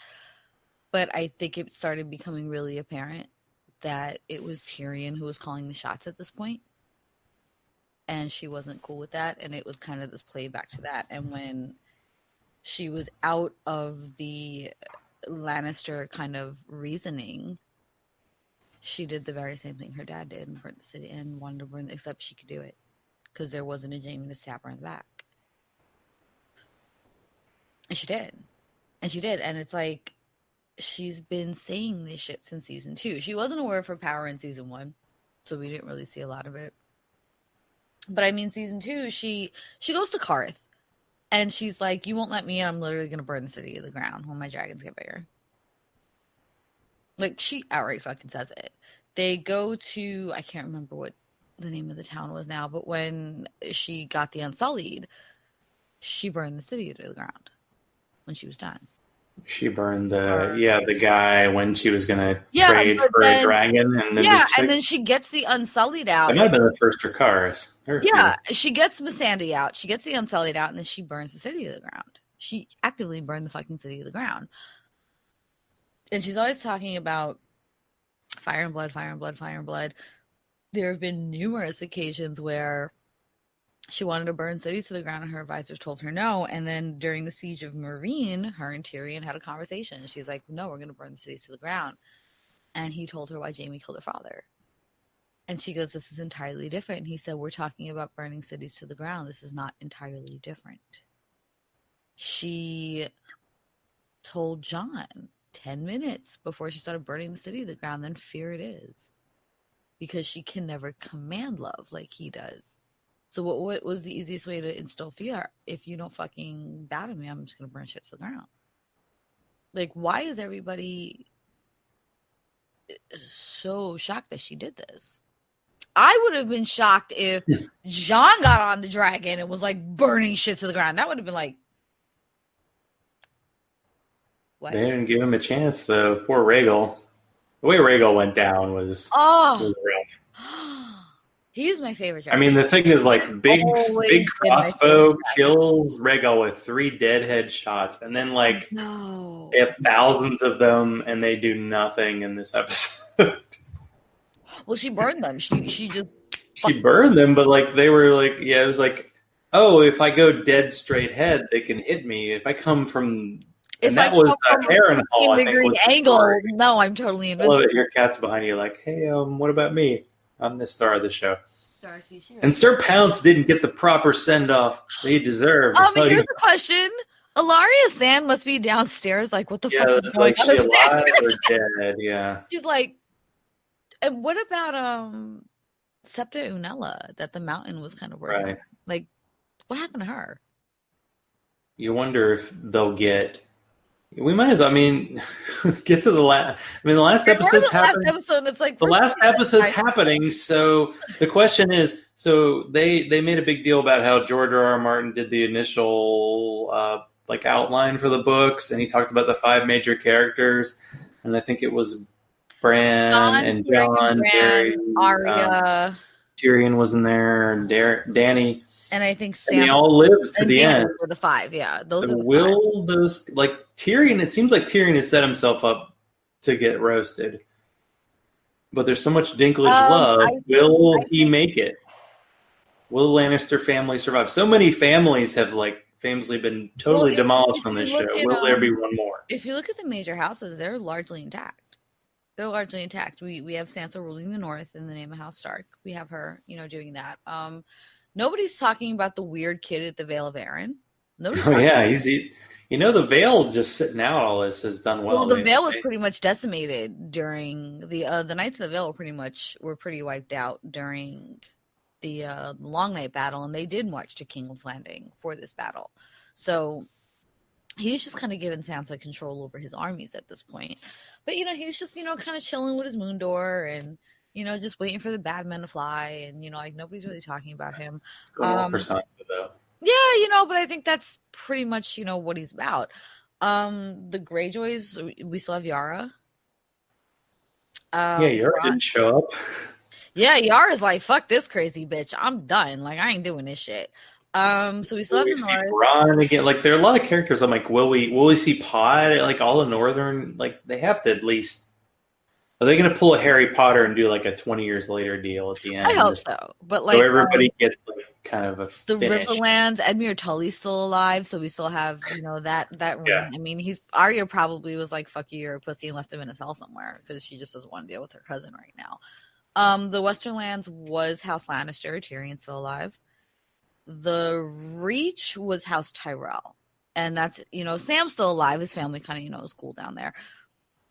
But I think it started becoming really apparent that it was Tyrion who was calling the shots at this point. and she wasn't cool with that, and it was kind of this play back to that. And when she was out of the Lannister kind of reasoning, she did the very same thing her dad did and burnt the city and wanted to burn, except she could do it because there wasn't a Jaime to stab her in the back. And she did. And it's like, she's been saying this shit since season 2. She wasn't aware of her power in season 1, so we didn't really see a lot of it. But I mean, season 2, she goes to Karth, and she's like, you won't let me in, I'm literally going to burn the city to the ground when my dragons get bigger. Like, she outright fucking says it. They go to, I can't remember what the name of the town was now, but when she got the Unsullied, she burned the city to the ground when she was done. She burned the guy when she was going to trade for a dragon. And and then she gets the Unsullied out. It might have been the first Dracarys. She gets Missandei out. She gets the Unsullied out, and then she burns the city to the ground. She actively burned the fucking city to the ground. And she's always talking about fire and blood, fire and blood, fire and blood. There have been numerous occasions where she wanted to burn cities to the ground, and her advisors told her no. And then during the siege of Meereen, her and Tyrion had a conversation. She's like, no, we're going to burn the cities to the ground. And he told her why Jaime killed her father. And she goes, this is entirely different. And he said, we're talking about burning cities to the ground. This is not entirely different. She told Jon 10 minutes before she started burning the city to the ground, then fear it is. Because she can never command love like he does. So what was the easiest way to instill fear? If you don't fucking bow to me, I'm just going to burn shit to the ground. Like, why is everybody so shocked that she did this? I would have been shocked if Jon got on the dragon and was like burning shit to the ground. That would have been like, what? They didn't give him a chance, though. Poor Rhaegal. The way Rhaegal went down was rough. He's my favorite dragon. I mean, the thing is, like, big crossbow kills Rhaegal with 3 deadhead shots, and then, like, they have thousands of them, and they do nothing in this episode. Well, she burned them. She burned them, but, like, they were, like, it was like, oh, if I go dead straight head, they can hit me. If I come from... If that was a Harrenhal, degree angle, no, I'm totally invincible. I love it. Your cat's behind you, like, hey, what about me? I'm the star of the show. And Sir Pounce didn't get the proper send-off that he deserved. Here's the question. Alaria Sand must be downstairs, like, what the fuck is going on upstairs? Alive or dead, yeah. She's like, and what about Septa Unella, that the mountain was kind of working? Right. Like, what happened to her? You wonder if they'll get... We might as well, get to the last... the last episode's happening. The last episode's happening, so the question is, so they made a big deal about how George R.R. Martin did the initial, outline for the books, and he talked about the 5 major characters, and I think it was Bran and Jon, Arya. Tyrion was in there, and Dany. And I think Sam, and they all lived to the end. Were the 5, yeah. Those and are will 5. Those, like, Tyrion, it seems like Tyrion has set himself up to get roasted. But there's so much Dinklage love. Will he make it? Will the Lannister family survive? So many families have, famously been totally demolished from this show. Will there be one more? If you look at the major houses, they're largely intact. We have Sansa ruling the North in the name of House Stark. We have her, doing that. Nobody's talking about the weird kid at the Vale of Arryn. The Vale just sitting out all this has done well. Well, the Vale was pretty much decimated during the Knights of the Vale were pretty wiped out during the Long Night battle, and they did march to King's Landing for this battle. So he's just kind of given Sansa control over his armies at this point. But he's just kind of chilling with his moon door and just waiting for the bad men to fly, and nobody's really talking about him. It's going well for Sansa, though. Yeah, but I think that's pretty much what he's about. The Greyjoys, we still have Yara. Yara didn't show up. Yeah, Yara's like, fuck this crazy bitch. I'm done. Like, I ain't doing this shit. So we still have the North. Bronn again. Like, there are a lot of characters. I'm like, will we see Pod? Like, all the Northern. Like, they have to at least. Are they going to pull a Harry Potter and do a 20 years later deal at the end? I hope so. But so everybody gets kind of a The finish. Riverlands, Edmure Tully's still alive, so we still have, that ring. Yeah. I mean, Arya probably was like, fuck you, you're a pussy, and left him in a cell somewhere because she just doesn't want to deal with her cousin right now. The Western Lands was House Lannister, Tyrion's still alive. The Reach was House Tyrell. And that's, Sam's still alive. His family kind of, is cool down there.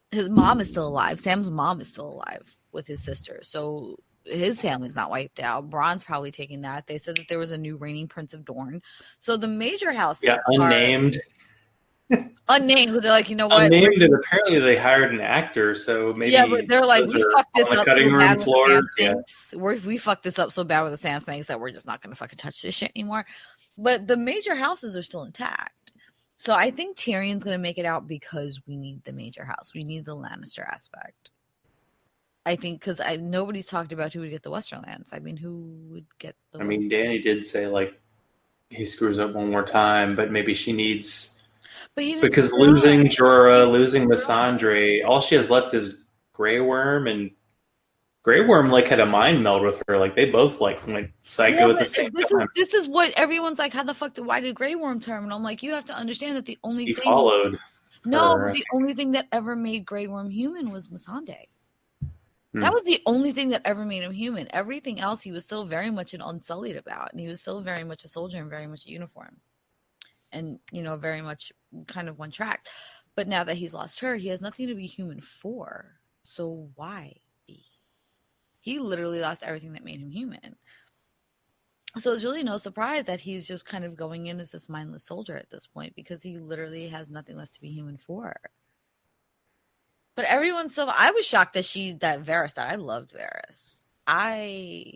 His mom is still alive. Sam's mom is still alive with his sister. So his family's not wiped out. Bron's probably taking that. They said that there was a new reigning Prince of Dorne. So the major houses unnamed. Unnamed, because they're like, you know what? Unnamed, and apparently they hired an actor, so maybe. Yeah, but they're like, we fucked this up cutting so bad room with floors. the Sand Snakes. We fucked this up so bad with the Sand Snakes that we're just not going to fucking touch this shit anymore. But the major houses are still intact. So I think Tyrion's going to make it out because we need the major house. We need the Lannister aspect. I think because nobody's talked about who would get the Western Lands. I mean, who would get the Dany did say, like, he screws up one more time, but maybe she needs... Because losing Jorah, losing Missandre, all she has left is Grey Worm, and Grey Worm, like, had a mind meld with her. Like, they both, like went psycho at the same time. This is what everyone's like, how the fuck why did Grey Worm turn? And I'm like, you have to understand that the only he thing... followed her. The only thing that ever made Grey Worm human was Missandei. That was the only thing that ever made him human. Everything else he was still very much an Unsullied about. And he was still very much a soldier and very much a uniform. And, very much kind of one track. But now that he's lost her, he has nothing to be human for. So why be? He literally lost everything that made him human. So it's really no surprise that he's just kind of going in as this mindless soldier at this point, because he literally has nothing left to be human for. But everyone's I was shocked that Varys died. I loved Varys. I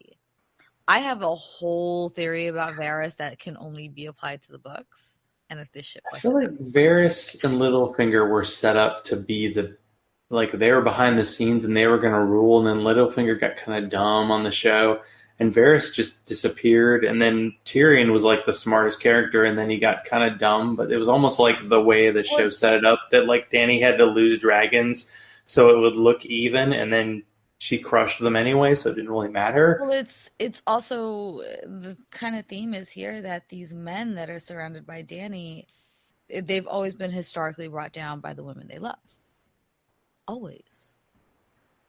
have a whole theory about Varys that can only be applied to the books. And if this shit, I feel like Varys and Littlefinger were set up to be they were behind the scenes and they were going to rule, and then Littlefinger got kind of dumb on the show, and Varys just disappeared, and then Tyrion was like the smartest character, and then he got kind of dumb, but it was almost like the way the show set it up that like Dany had to lose dragons so it would look even, and then she crushed them anyway, so it didn't really matter. Well, it's also the kind of theme is here that these men that are surrounded by Dany, they've always been historically brought down by the women they love. Always.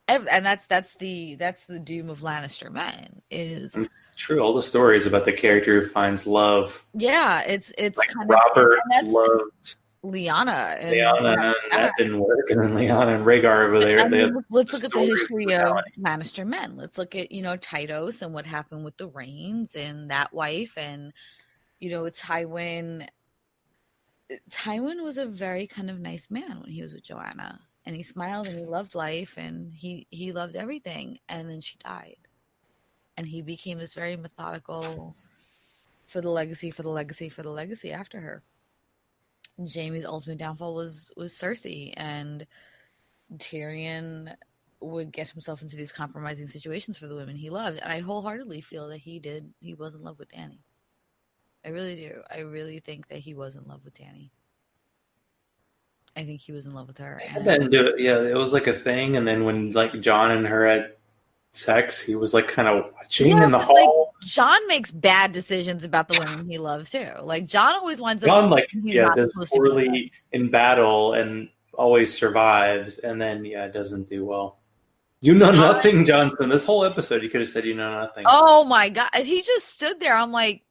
And that's the doom of Lannister men is. It's true. All the stories about the character who finds love. Yeah, it's like kind Robert loved Lyanna, and that didn't work, and then Lyanna and Rhaegar over there. Let's look at the history of Lannister men. Let's look at Tytos and what happened with the Rains and that wife, and Tywin. Tywin was a very kind of nice man when he was with Joanna, and he smiled and he loved life and he loved everything, and then she died, and he became this very methodical for the legacy after her. Jaime's ultimate downfall was Cersei, and Tyrion would get himself into these compromising situations for the women he loved. And I wholeheartedly feel that he was in love with Dany. I really do. I really think that he was in love with Dany. I think he was in love with her. And then it was like a thing, and then when like Jon and her had sex, he was like kind of watching in the hall. Like, Jon makes bad decisions about the women he loves too. Like Jon always winds up. Jon does poorly in battle and always survives, and then doesn't do well. You know nothing, Johnson. This whole episode, you could have said you know nothing. Oh my god, he just stood there. I'm like,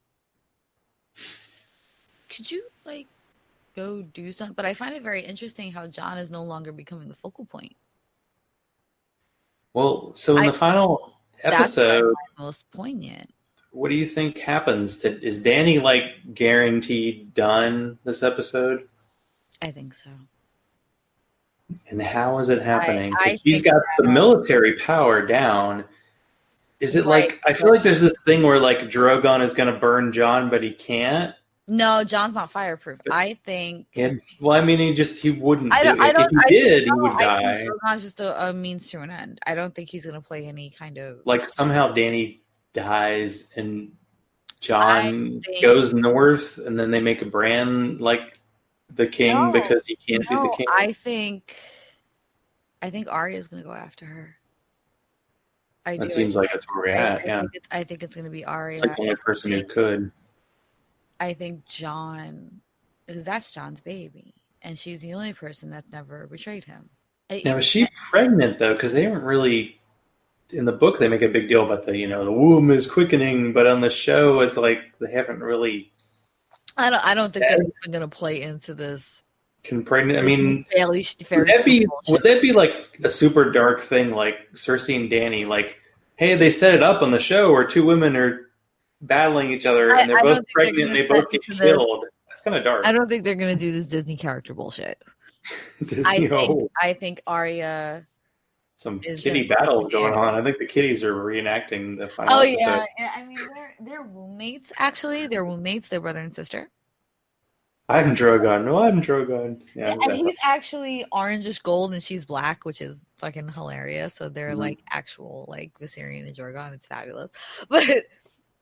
could you like go do something? But I find it very interesting how Jon is no longer becoming the focal point. Well, so in the final episode, that's most poignant. What do you think happens? Is Dany like guaranteed done this episode? I think so. And how is it happening? She's got the military power down. Is it like I feel like there's this thing where like Drogon is going to burn Jon, but he can't? No, Jon's not fireproof. I think. Well, I mean, he wouldn't. If he did, he would die. Drogon's just a means to an end. I don't think he's going to play any kind of. Like somehow Dany dies and Jon goes north, and then they make a Bran like the king because he can't be the king. I think Arya is going to go after her. I do. That seems like that's where we're at. Yeah, I think it's going to be it's Arya. like the only person who could. I think John, because that's John's baby, and she's the only person that's never betrayed him. Now, is she pregnant though? Because they haven't really. In the book, they make a big deal about the the womb is quickening, but on the show, it's like they haven't really. I don't think that's even going to play into this. Can pregnant? I This mean, fairly would that be like a super dark thing, like Cersei and Dany? Like, hey, they set it up on the show where two women are battling each other and they're both pregnant and they both get killed. That's kind of dark. I don't think they're going to do this Disney character bullshit. Disney, I think Arya. Some kitty battles going on. I think the kitties are reenacting the final episode. Yeah. I mean, they're roommates, actually. They're roommates. They're brother and sister. I'm Drogon. No, I'm Drogon. Yeah, and he's actually orangish gold and she's black, which is fucking hilarious. So they're like actual like Viserion and Drogon. It's fabulous. But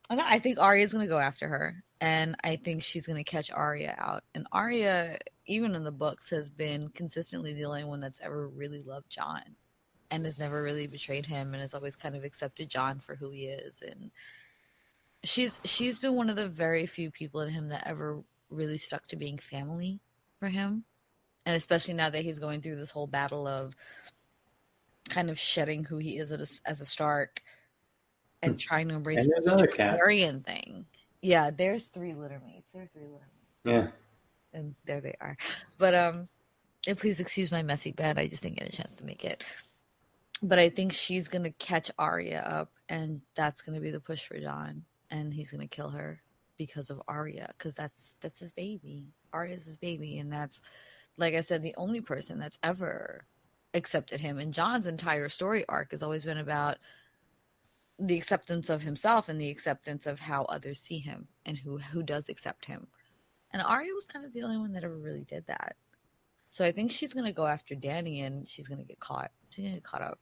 I think Arya's going to go after her. And I think she's going to catch Arya out. And Arya, even in the books, has been consistently the only one that's ever really loved Jon. And has never really betrayed him and has always kind of accepted Jon for who he is. And she's been one of the very few people in him that ever really stuck to being family for him. And especially now that he's going through this whole battle of kind of shedding who he is as a Stark and trying to embrace the Targaryen thing. Yeah, there's 3 litter mates. Yeah. And there they are. But please excuse my messy bed. I just didn't get a chance to make it. But I think she's going to catch Arya up, and that's going to be the push for Jon, and he's going to kill her because of Arya, because that's his baby. Arya's his baby, and that's, like I said, the only person that's ever accepted him. And Jon's entire story arc has always been about the acceptance of himself and the acceptance of how others see him and who does accept him. And Arya was kind of the only one that ever really did that. So I think she's going to go after Dany, and she's going to get caught. She's going to get caught up.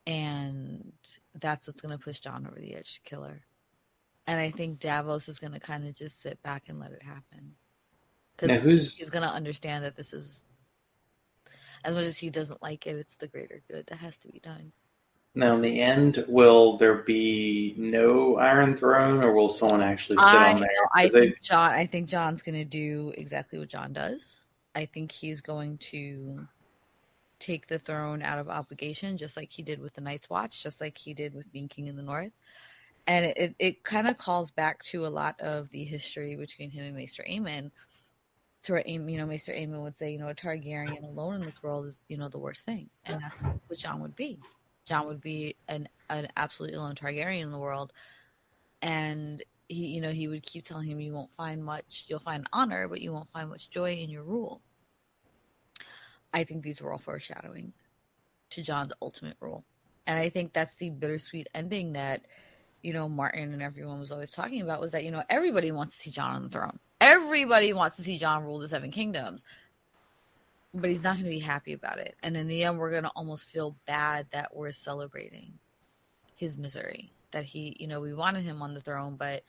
And that's what's going to push Jon over the edge to kill her. And I think Davos is going to kind of just sit back and let it happen. Because he's going to understand that this is, as much as he doesn't like it, it's the greater good that has to be done. Now, in the end, will there be no Iron Throne, or will someone actually sit on there? I think Jon's going to do exactly what Jon does. I think he's going to take the throne out of obligation, just like he did with the Night's Watch, just like he did with being king in the North. And it kind of calls back to a lot of the history between him and Maester Aemon. To where, Maester Aemon would say, a Targaryen alone in this world is, the worst thing. And that's what Jon would be. Jon would be an absolutely alone Targaryen in the world. And he would keep telling him, you'll find honor, but you won't find much joy in your rule. I think these were all foreshadowing to Jon's ultimate rule. And I think that's the bittersweet ending that, Martin and everyone was always talking about, was that, everybody wants to see Jon on the throne. Everybody wants to see Jon rule the 7 kingdoms. But he's not going to be happy about it. And in the end, we're going to almost feel bad that we're celebrating his misery. That he, we wanted him on the throne, but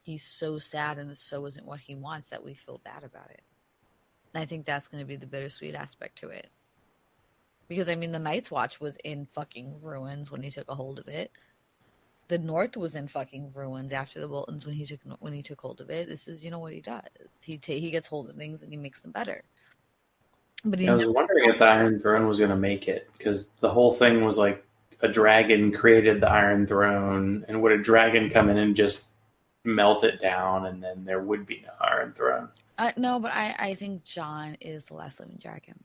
he's so sad and this so isn't what he wants that we feel bad about it. And I think that's going to be the bittersweet aspect to it. Because, the Night's Watch was in fucking ruins when he took a hold of it. The North was in fucking ruins after the Boltons when he took hold of it. This is, what he does. He gets hold of things and he makes them better. But I was wondering if the Iron Throne was going to make it, because the whole thing was like a dragon created the Iron Throne, and would a dragon come in and just melt it down, and then there would be no Iron Throne? No, but I think Jon is the last living dragon.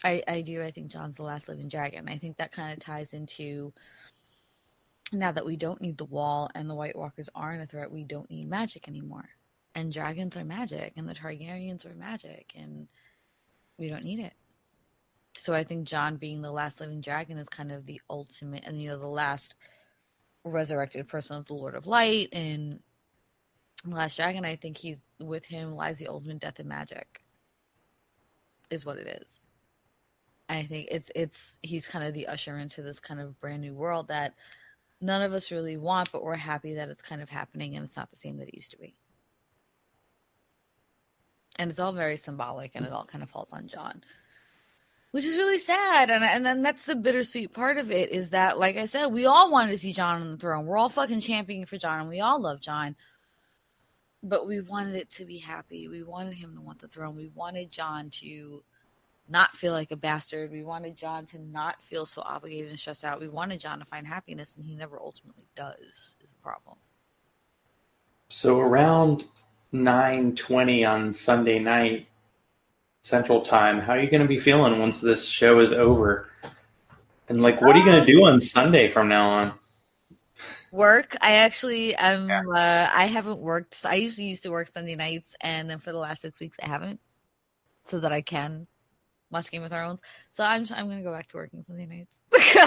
I do. I think Jon's the last living dragon. I think that kind of ties into, now that we don't need the Wall and the White Walkers aren't a threat, we don't need magic anymore. And dragons are magic, and the Targaryens are magic, and we don't need it. So I think Jon being the last living dragon is kind of the ultimate, and the last resurrected person of the Lord of Light and the last dragon. I think with him lies the ultimate death in magic, is what it is. And I think he's kind of the usher into this kind of brand new world that none of us really want, but we're happy that it's kind of happening and it's not the same that it used to be. And it's all very symbolic, and it all kind of falls on Jon. which is really sad. And then that's the bittersweet part of it, is that, like I said, we all wanted to see Jon on the throne. We're all fucking championing for Jon, and we all love Jon. But we wanted it to be happy. We wanted him to want the throne. We wanted Jon to not feel like a bastard. We wanted Jon to not feel so obligated and stressed out. We wanted Jon to find happiness, and he never ultimately does, is the problem. So around 9:20 on Sunday night Central Time, how are you going to be feeling once this show is over? And like, what are you going to do on Sunday from now on? Work. I actually I haven't worked. I usually used to work Sunday nights, and then for the last 6 weeks I haven't, so that I can watch Game of Thrones. So I'm going to go back to working Sunday nights.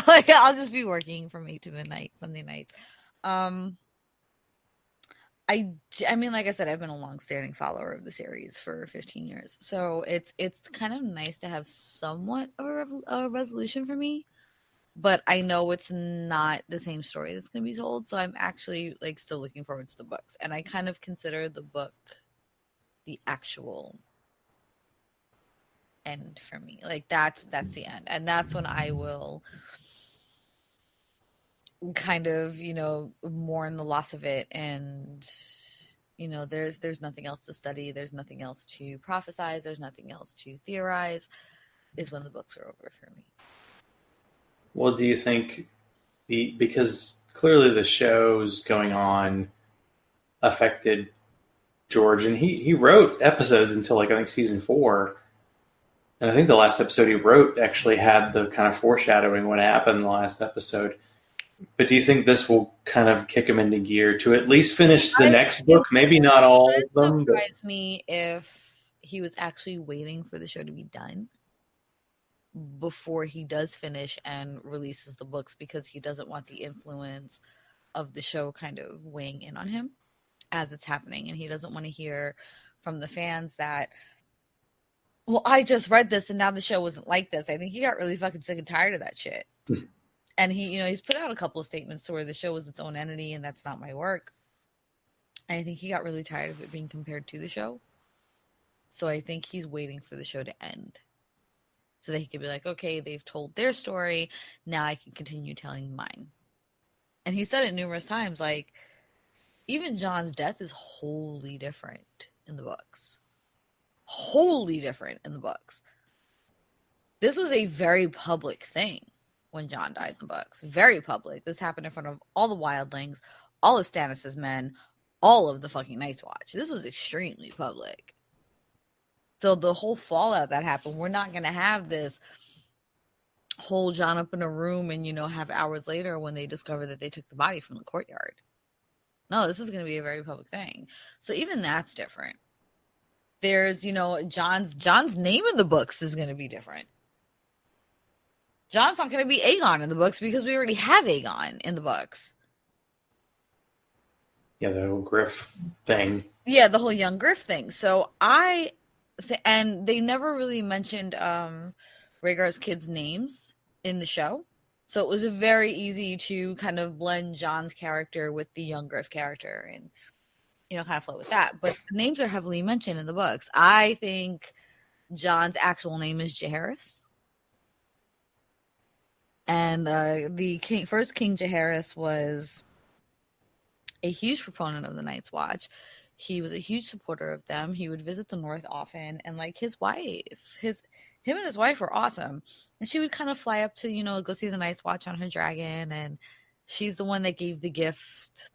Like, I'll just be working from 8 to midnight Sunday nights. I mean, like I said, I've been a long-standing follower of the series for 15 years. So it's kind of nice to have somewhat of a resolution for me. But I know it's not the same story that's going to be told. So I'm actually like still looking forward to the books. And I kind of consider the book the actual end for me. Like that's the end. And that's when I will kind of, mourn the loss of it. And, there's nothing else to study. There's nothing else to prophesize. There's nothing else to theorize, is when the books are over for me. Well, do you think because clearly the shows going on affected George, and he wrote episodes until like I think season 4, and I think the last episode he wrote actually had the kind of foreshadowing what happened in the last episode. But do you think this will kind of kick him into gear to at least finish the next book? Maybe not all of them. It would surprise me if he was actually waiting for the show to be done before he does finish and releases the books, because he doesn't want the influence of the show kind of weighing in on him as it's happening. And he doesn't want to hear from the fans that, well, I just read this and now the show wasn't like this. I think he got really fucking sick and tired of that shit. And he's put out a couple of statements to where the show was its own entity and that's not my work. And I think he got really tired of it being compared to the show. So I think he's waiting for the show to end, so that he could be like, okay, they've told their story. Now I can continue telling mine. And he said it numerous times, like, even Jon's death is wholly different in the books. Wholly different in the books. This was a very public thing when Jon died in the books. Very public. This happened in front of all the wildlings, all of Stannis' men, all of the fucking Night's Watch. This was extremely public. So the whole fallout that happened, we're not going to have this hold Jon up in a room and, have hours later when they discover that they took the body from the courtyard. No, this is going to be a very public thing. So even that's different. There's, Jon's name in the books is going to be different. Jon's not going to be Aegon in the books because we already have Aegon in the books. Yeah, the whole Griff thing. Yeah, the whole young Griff thing. So and they never really mentioned Rhaegar's kids' names in the show. So it was very easy to kind of blend Jon's character with the young Griff character and, kind of flow with that. But the names are heavily mentioned in the books. I think Jon's actual name is Jaehaerys. And the first King Jaehaerys was a huge proponent of the Night's Watch. He was a huge supporter of them. He would visit the North often. And like his wife, him and his wife were awesome. And she would kind of fly up to, go see the Night's Watch on her dragon. And she's the one that gave the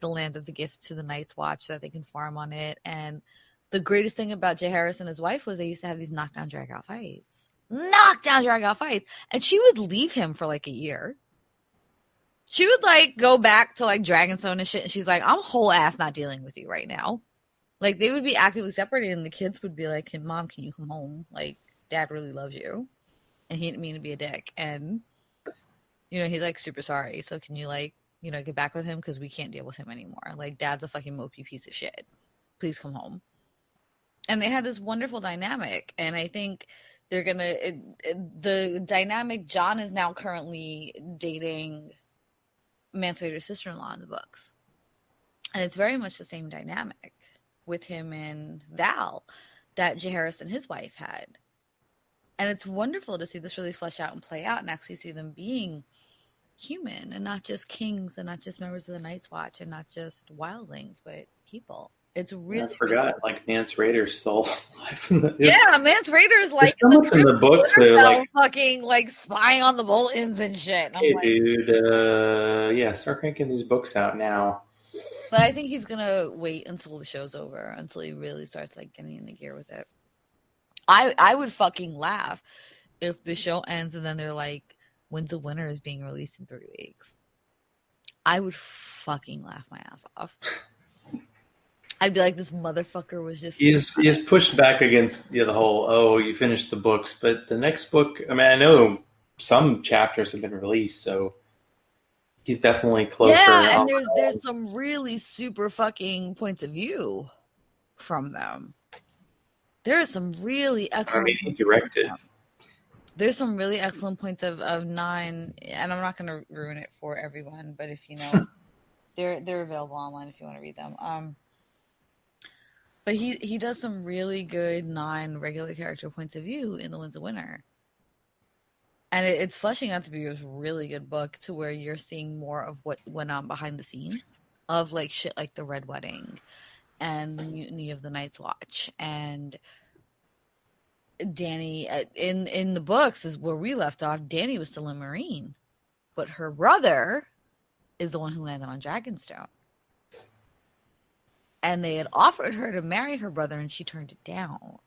land of the gift to the Night's Watch so that they can farm on it. And the greatest thing about Jaehaerys and his wife was they used to have these knockdown, drag-out fights. And she would leave him for like a year. She would like go back to like Dragonstone and shit. And she's like, I'm whole ass not dealing with you right now. Like, they would be actively separated, and the kids would be like, Mom, can you come home? Like, Dad really loves you. And he didn't mean to be a dick. And, he's like, super sorry. So can you, like, get back with him? Because we can't deal with him anymore. Like, Dad's a fucking mopey piece of shit. Please come home. And they had this wonderful dynamic. And I think they're going to, the dynamic, Jon is now currently dating Mance Rayder's sister-in-law in the books. And it's very much the same dynamic with him and Val that Jaehaerys and his wife had. And it's wonderful to see this really flesh out and play out and actually see them being human and not just kings and not just members of the Night's Watch and not just wildlings, but people. It's really, I forgot, really... like Mance Rayder's still alive. In the, Yeah, Mance Rayder's like so much in the books. They're like fucking like spying on the Boltons and shit. And hey, I'm like, dude, yeah, start cranking these books out now. but I think he's gonna wait until the show's over, until he really starts like getting into gear with it. I would fucking laugh if the show ends and then they're like, When's the Winner is being released in 3 weeks. I would fucking laugh my ass off. I'd be like, this motherfucker was just... He's pushed back against the whole, oh, you finished the books, but the next book, I mean, I know some chapters have been released, so he's definitely closer. Yeah, and there's some really super fucking points of view from them. There are some really excellent... I mean, he directed. There's some really excellent points of 9, and I'm not going to ruin it for everyone, but if you know, they're available online if you want to read them. But he does some really good 9 regular character points of view in The Winds of Winter. And it's fleshing out to be a really good book to where you're seeing more of what went on behind the scenes of like shit like the Red Wedding and the Mutiny of the Night's Watch. And Dany, in the books is where we left off, Dany was still a Marine. But her brother is the one who landed on Dragonstone. And they had offered her to marry her brother, and she turned it down.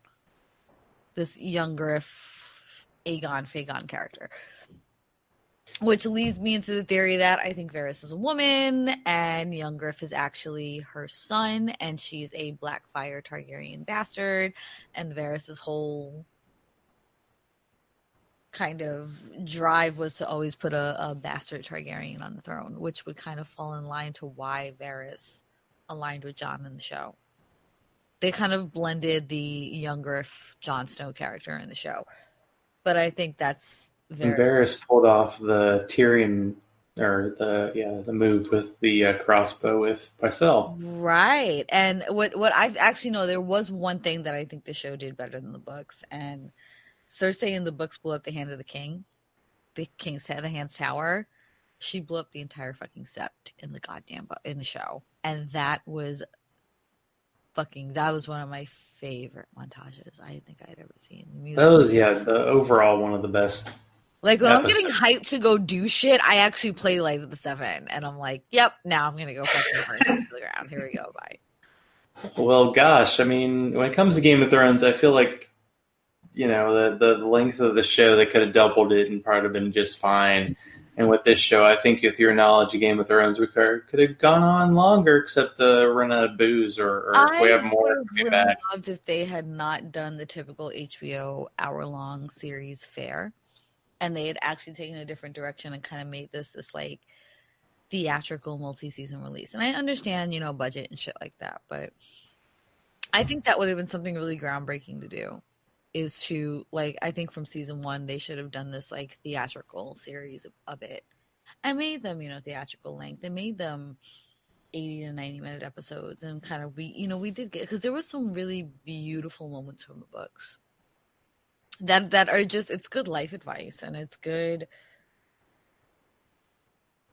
This young Griff, Fagon character. Which leads me into the theory that I think Varys is a woman, and young Griff is actually her son, and she's a Blackfyre Targaryen bastard, and Varys' whole kind of drive was to always put a bastard Targaryen on the throne, which would kind of fall in line to why Varys aligned with Jon in the show. They kind of blended the younger Jon Snow character in the show. But I think that's Varys pulled off the Tyrion, or the move with the crossbow with Pycelle. Right. And what I've actually know, there was one thing that I think the show did better than the books. And Cersei in the books blew up the Hand of the King, the Hand's Tower. She blew up the entire fucking sept in the in the show. And that was one of my favorite montages I think I'd ever seen. That was, the overall one of the best. Like when I'm getting hyped to go do shit, I actually play Light of the Seven, and I'm like, yep, now I'm gonna go fucking burn to the ground. Here we go, bye. Well, gosh, I mean, when it comes to Game of Thrones, I feel like, the length of the show, they could have doubled it and probably been just fine. And with this show, I think with your knowledge of Game of Thrones, we could have gone on longer, except run out of booze, or if we have more. I would have loved if they had not done the typical HBO hour-long series fare, and they had actually taken a different direction and kind of made this like theatrical multi-season release. And I understand, budget and shit like that, but I think that would have been something really groundbreaking to do. Is to, like, I think from season 1, they should have done this, like, theatrical series of it. I made them, theatrical length. I made them 80 to 90-minute episodes. And kind of, we did get, because there was some really beautiful moments from the books. That are just, it's good life advice. And it's good,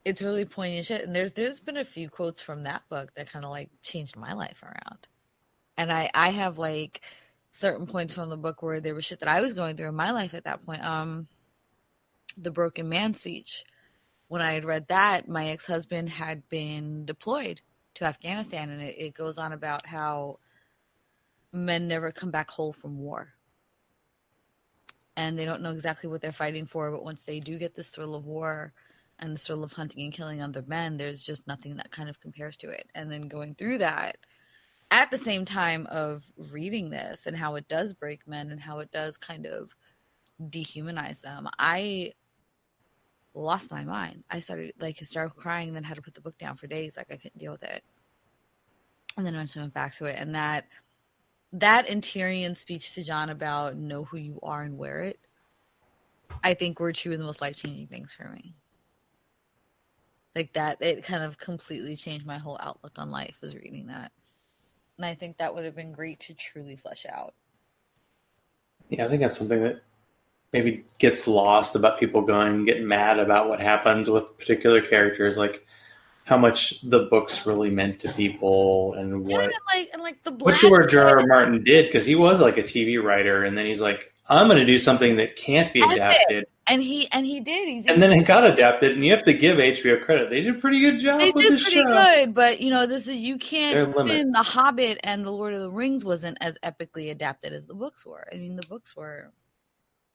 it's really poignant shit. And there's been a few quotes from that book that kind of, like, changed my life around. And I have, like, certain points from the book where there was shit that I was going through in my life at that point. The Broken Man speech. When I had read that, my ex-husband had been deployed to Afghanistan, and it goes on about how men never come back whole from war. And they don't know exactly what they're fighting for, but once they do get this thrill of war and the thrill of hunting and killing other men, there's just nothing that kind of compares to it. And then going through that, at the same time of reading this and how it does break men and how it does kind of dehumanize them, I lost my mind. I started like hysterical crying and then had to put the book down for days. Like I couldn't deal with it. And then I went back to it. And that and Tyrion's speech to Jon about know who you are and wear it, I think were two of the most life-changing things for me. Like that, it kind of completely changed my whole outlook on life was reading that. And I think that would have been great to truly flesh out. Yeah, I think that's something that maybe gets lost about people getting mad about what happens with particular characters, like how much the books really meant to people and what like the what black George R. R. Martin did, because he was like a TV writer, and then he's like, I'm going to do something that can't be adapted. And he did. And then it got adapted, and you have to give HBO credit. They did a pretty good job with this show. They did pretty good, but you can't. There are limits. Even The Hobbit and The Lord of the Rings wasn't as epically adapted as the books were. I mean, the books were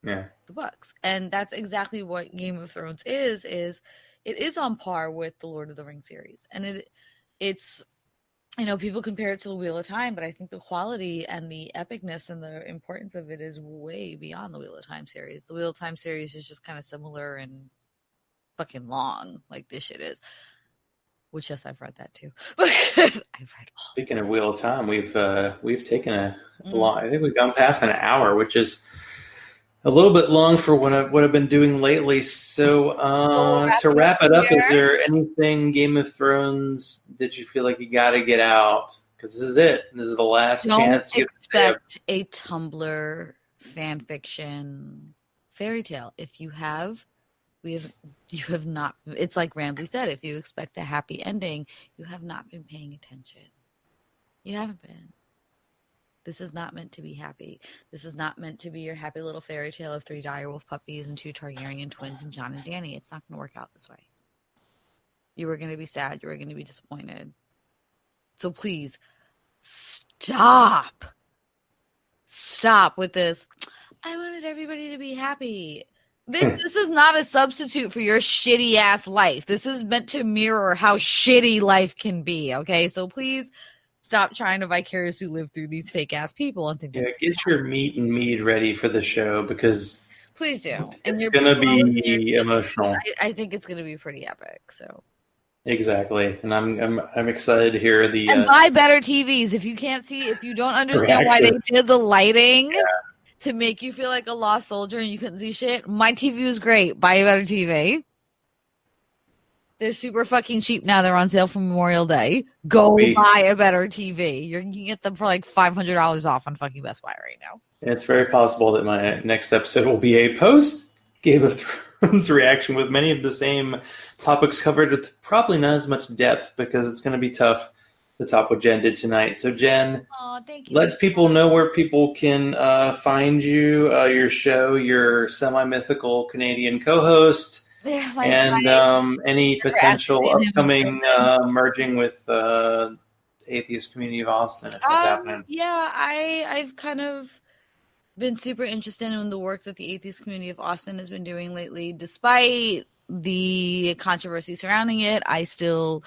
the books, and that's exactly what Game of Thrones is. It is on par with the Lord of the Rings series, and it's people compare it to the Wheel of Time, but I think the quality and the epicness and the importance of it is way beyond the Wheel of Time series. The Wheel of Time series is just kind of similar and fucking long, like this shit is. Which, yes, I've read that too. I've read all. Speaking of Wheel of Time, we've taken a long. I think we've gone past an hour, which is a little bit long for what I've been doing lately. So to wrap it up, is there anything Game of Thrones that you feel like you got to get out? Because this is it. This is the last chance. Don't expect a Tumblr fan fiction fairy tale. If you have, you have not. It's like Ramble said. If you expect a happy ending, you have not been paying attention. You haven't been. This is not meant to be happy. This is not meant to be your happy little fairy tale of 3 direwolf puppies and 2 Targaryen twins and Jon and Dany. It's not going to work out this way. You are going to be sad. You are going to be disappointed. So please, stop. Stop with this. I wanted everybody to be happy. This is not a substitute for your shitty ass life. This is meant to mirror how shitty life can be. Okay, so please stop trying to vicariously live through these fake ass people and think. Yeah, get your meat and mead ready for the show, because please do. It's going to be emotional. I think it's going to be pretty epic. So exactly, and I'm excited to hear the. And buy better TVs if you don't understand why they did the lighting. Yeah. To make you feel like a lost soldier and you couldn't see shit. My TV was great. Buy a better TV. They're super fucking cheap now. They're on sale for Memorial Day. Go buy a better TV. You can get them for like $500 off on fucking Best Buy right now. It's very possible that my next episode will be a post Game of Thrones reaction with many of the same topics covered, with probably not as much depth, because it's going to be tough to top what Jen did tonight. So Jen, thank you. Let people know where people can find you, your show, your semi-mythical Canadian co-host, and any potential upcoming merging with the Atheist Community of Austin, if that's happening. Yeah, I've kind of been super interested in the work that the Atheist Community of Austin has been doing lately. Despite the controversy surrounding it, I still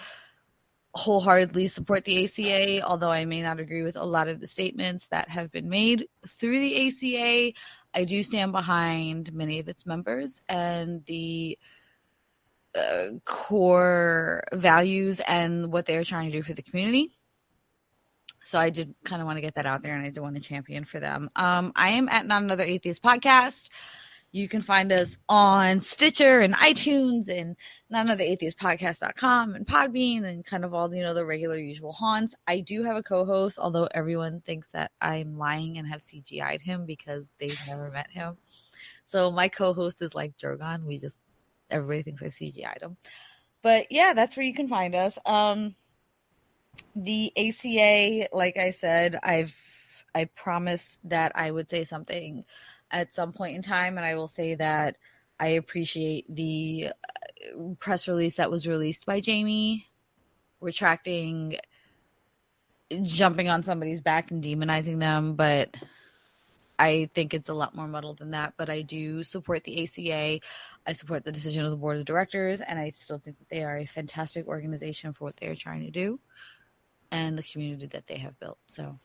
wholeheartedly support the ACA, although I may not agree with a lot of the statements that have been made through the ACA. I do stand behind many of its members and the core values and what they're trying to do for the community. So I did kind of want to get that out there, and I do want to champion for them. I am at Not Another Atheist Podcast. You can find us on Stitcher and iTunes and nototheratheistpodcast.com and Podbean and kind of all the regular usual haunts. I do have a co-host, although everyone thinks that I'm lying and have CGI'd him because they've never met him. So my co-host is like Drogon. Everybody thinks I've CGI'd him. But yeah, that's where you can find us. The ACA, like I said, I promised that I would say something at some point in time, and I will say that I appreciate the press release that was released by Jamie, jumping on somebody's back and demonizing them, but I think it's a lot more muddled than that. But I do support the ACA. I support the decision of the board of directors, and I still think that they are a fantastic organization for what they are trying to do and the community that they have built. So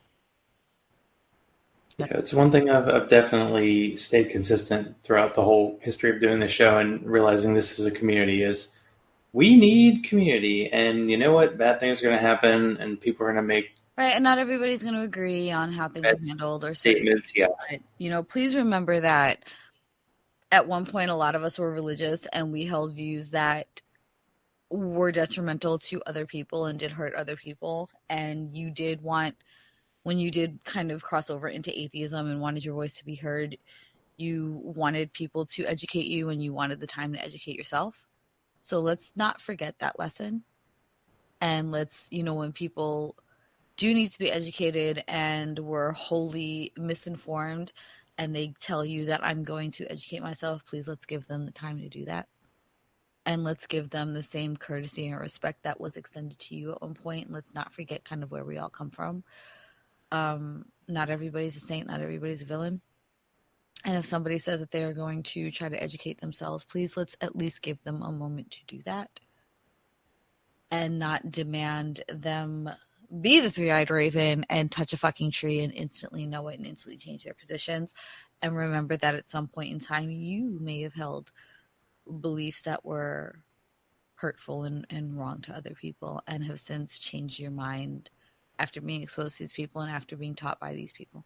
yeah, it's one thing I've definitely stayed consistent throughout the whole history of doing the show and realizing this is a community is we need community. And you know what? Bad things are going to happen and people are going to make... Right, and not everybody's going to agree on how things are handled or statements, yeah. But, please remember that at one point a lot of us were religious and we held views that were detrimental to other people and did hurt other people. And when you did kind of cross over into atheism and wanted your voice to be heard, You wanted people to educate you and you wanted the time to educate yourself. So let's not forget that lesson. And let's, when people do need to be educated and were wholly misinformed and they tell you that I'm going to educate myself, please let's give them the time to do that. And let's give them the same courtesy and respect that was extended to you at one point. And let's not forget kind of where we all come from. Not everybody's a saint, not everybody's a villain. And if somebody says that they are going to try to educate themselves, please let's at least give them a moment to do that. And not demand them be the three-eyed raven and touch a fucking tree and instantly know it and instantly change their positions. And remember that at some point in time, you may have held beliefs that were hurtful and wrong to other people and have since changed your mind after being exposed to these people and after being taught by these people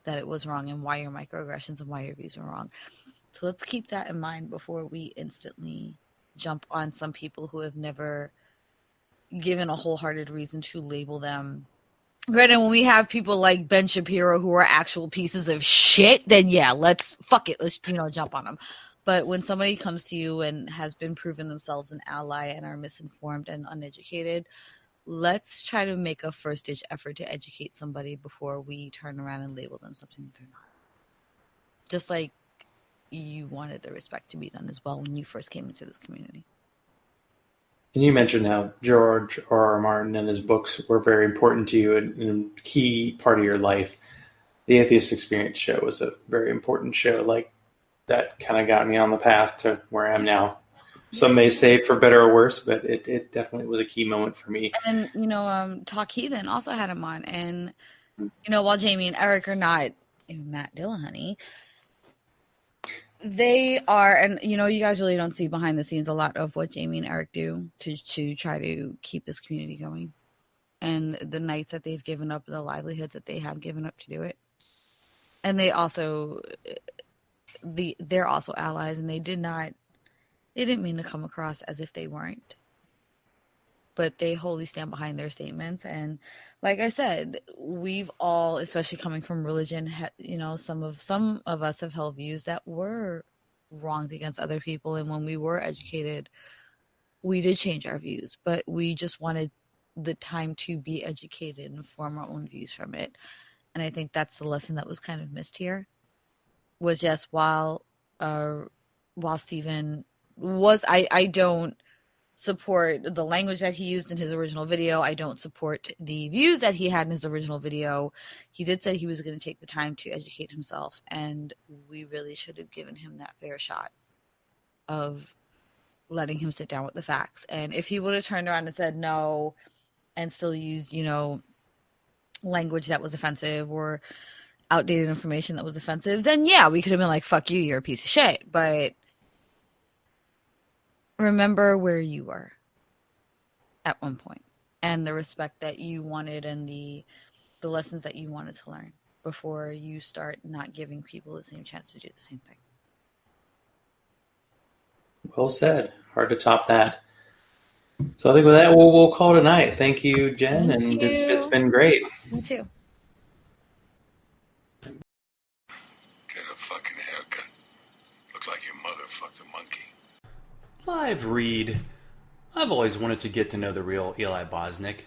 that it was wrong and why your microaggressions and why your views are wrong. So let's keep that in mind before we instantly jump on some people who have never given a wholehearted reason to label them. Granted, when we have people like Ben Shapiro who are actual pieces of shit, then yeah, let's jump on them. But when somebody comes to you and has been proven themselves an ally and are misinformed and uneducated, let's try to make a first-stage effort to educate somebody before we turn around and label them something that they're not. Just like you wanted the respect to be done as well when you first came into this community. And you mentioned how George R.R. Martin and his books were very important to you and a key part of your life. The Atheist Experience show was a very important show. Like, that kind of got me on the path to where I am now. Some may say for better or worse, but it definitely was a key moment for me. And, Talk Heathen also had him on. And, while Jamie and Eric are not Matt Dillahunty, they are, and you guys really don't see behind the scenes a lot of what Jamie and Eric do to try to keep this community going, and the nights that they've given up, the livelihoods that they have given up to do it. And they're also allies, and they didn't mean to come across as if they weren't, but they wholly stand behind their statements. And like I said, we've all, especially coming from religion, some of us have held views that were wronged against other people. And when we were educated, we did change our views, but we just wanted the time to be educated and form our own views from it. And I think that's the lesson that was kind of missed here, was just while Stephen was, I don't support the language that he used in his original video. I don't support the views that he had in his original video. He did say he was going to take the time to educate himself, and we really should have given him that fair shot of letting him sit down with the facts. And if he would have turned around and said no and still used, language that was offensive or outdated information that was offensive, then yeah, we could have been like, fuck you, you're a piece of shit. But remember where you were at one point and the respect that you wanted and the lessons that you wanted to learn before you start not giving people the same chance to do the same thing. Well said. Hard to top that. So I think with that, we'll call it a night. Thank you, Jen, Thank you. It's been great. Me too. Get a fucking haircut. Looks like your mother fucked a monkey. Live read. I've always wanted to get to know the real Eli Bosnick.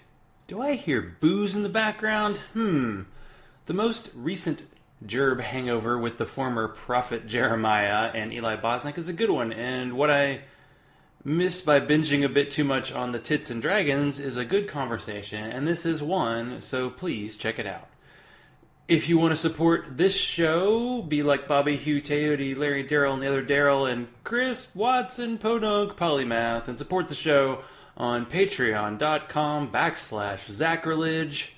Do I hear booze in the background? The most recent Jerb hangover with the former prophet Jeremiah and Eli Bosnick is a good one, and what I missed by binging a bit too much on the Tits and Dragons is a good conversation, and this is one, so please check it out. If you want to support this show, be like Bobby, Hugh, Teody, Larry, Daryl, and the other Daryl, and Chris, Watson, Podunk, Polymath, and support the show on patreon.com/Zachrilege.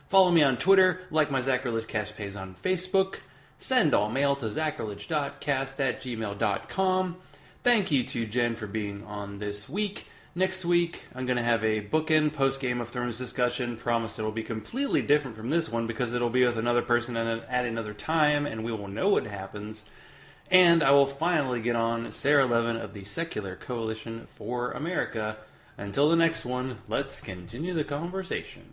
Follow me on Twitter, like my Zachrilege Cast page on Facebook. Send all mail to zachrilege.cast@gmail.com. Thank you to Jen for being on this week. Next week, I'm going to have a bookend post-Game of Thrones discussion. Promise it will be completely different from this one because it'll be with another person at another time, and we will know what happens. And I will finally get on Sarah Levin of the Secular Coalition for America. Until the next one, let's continue the conversation.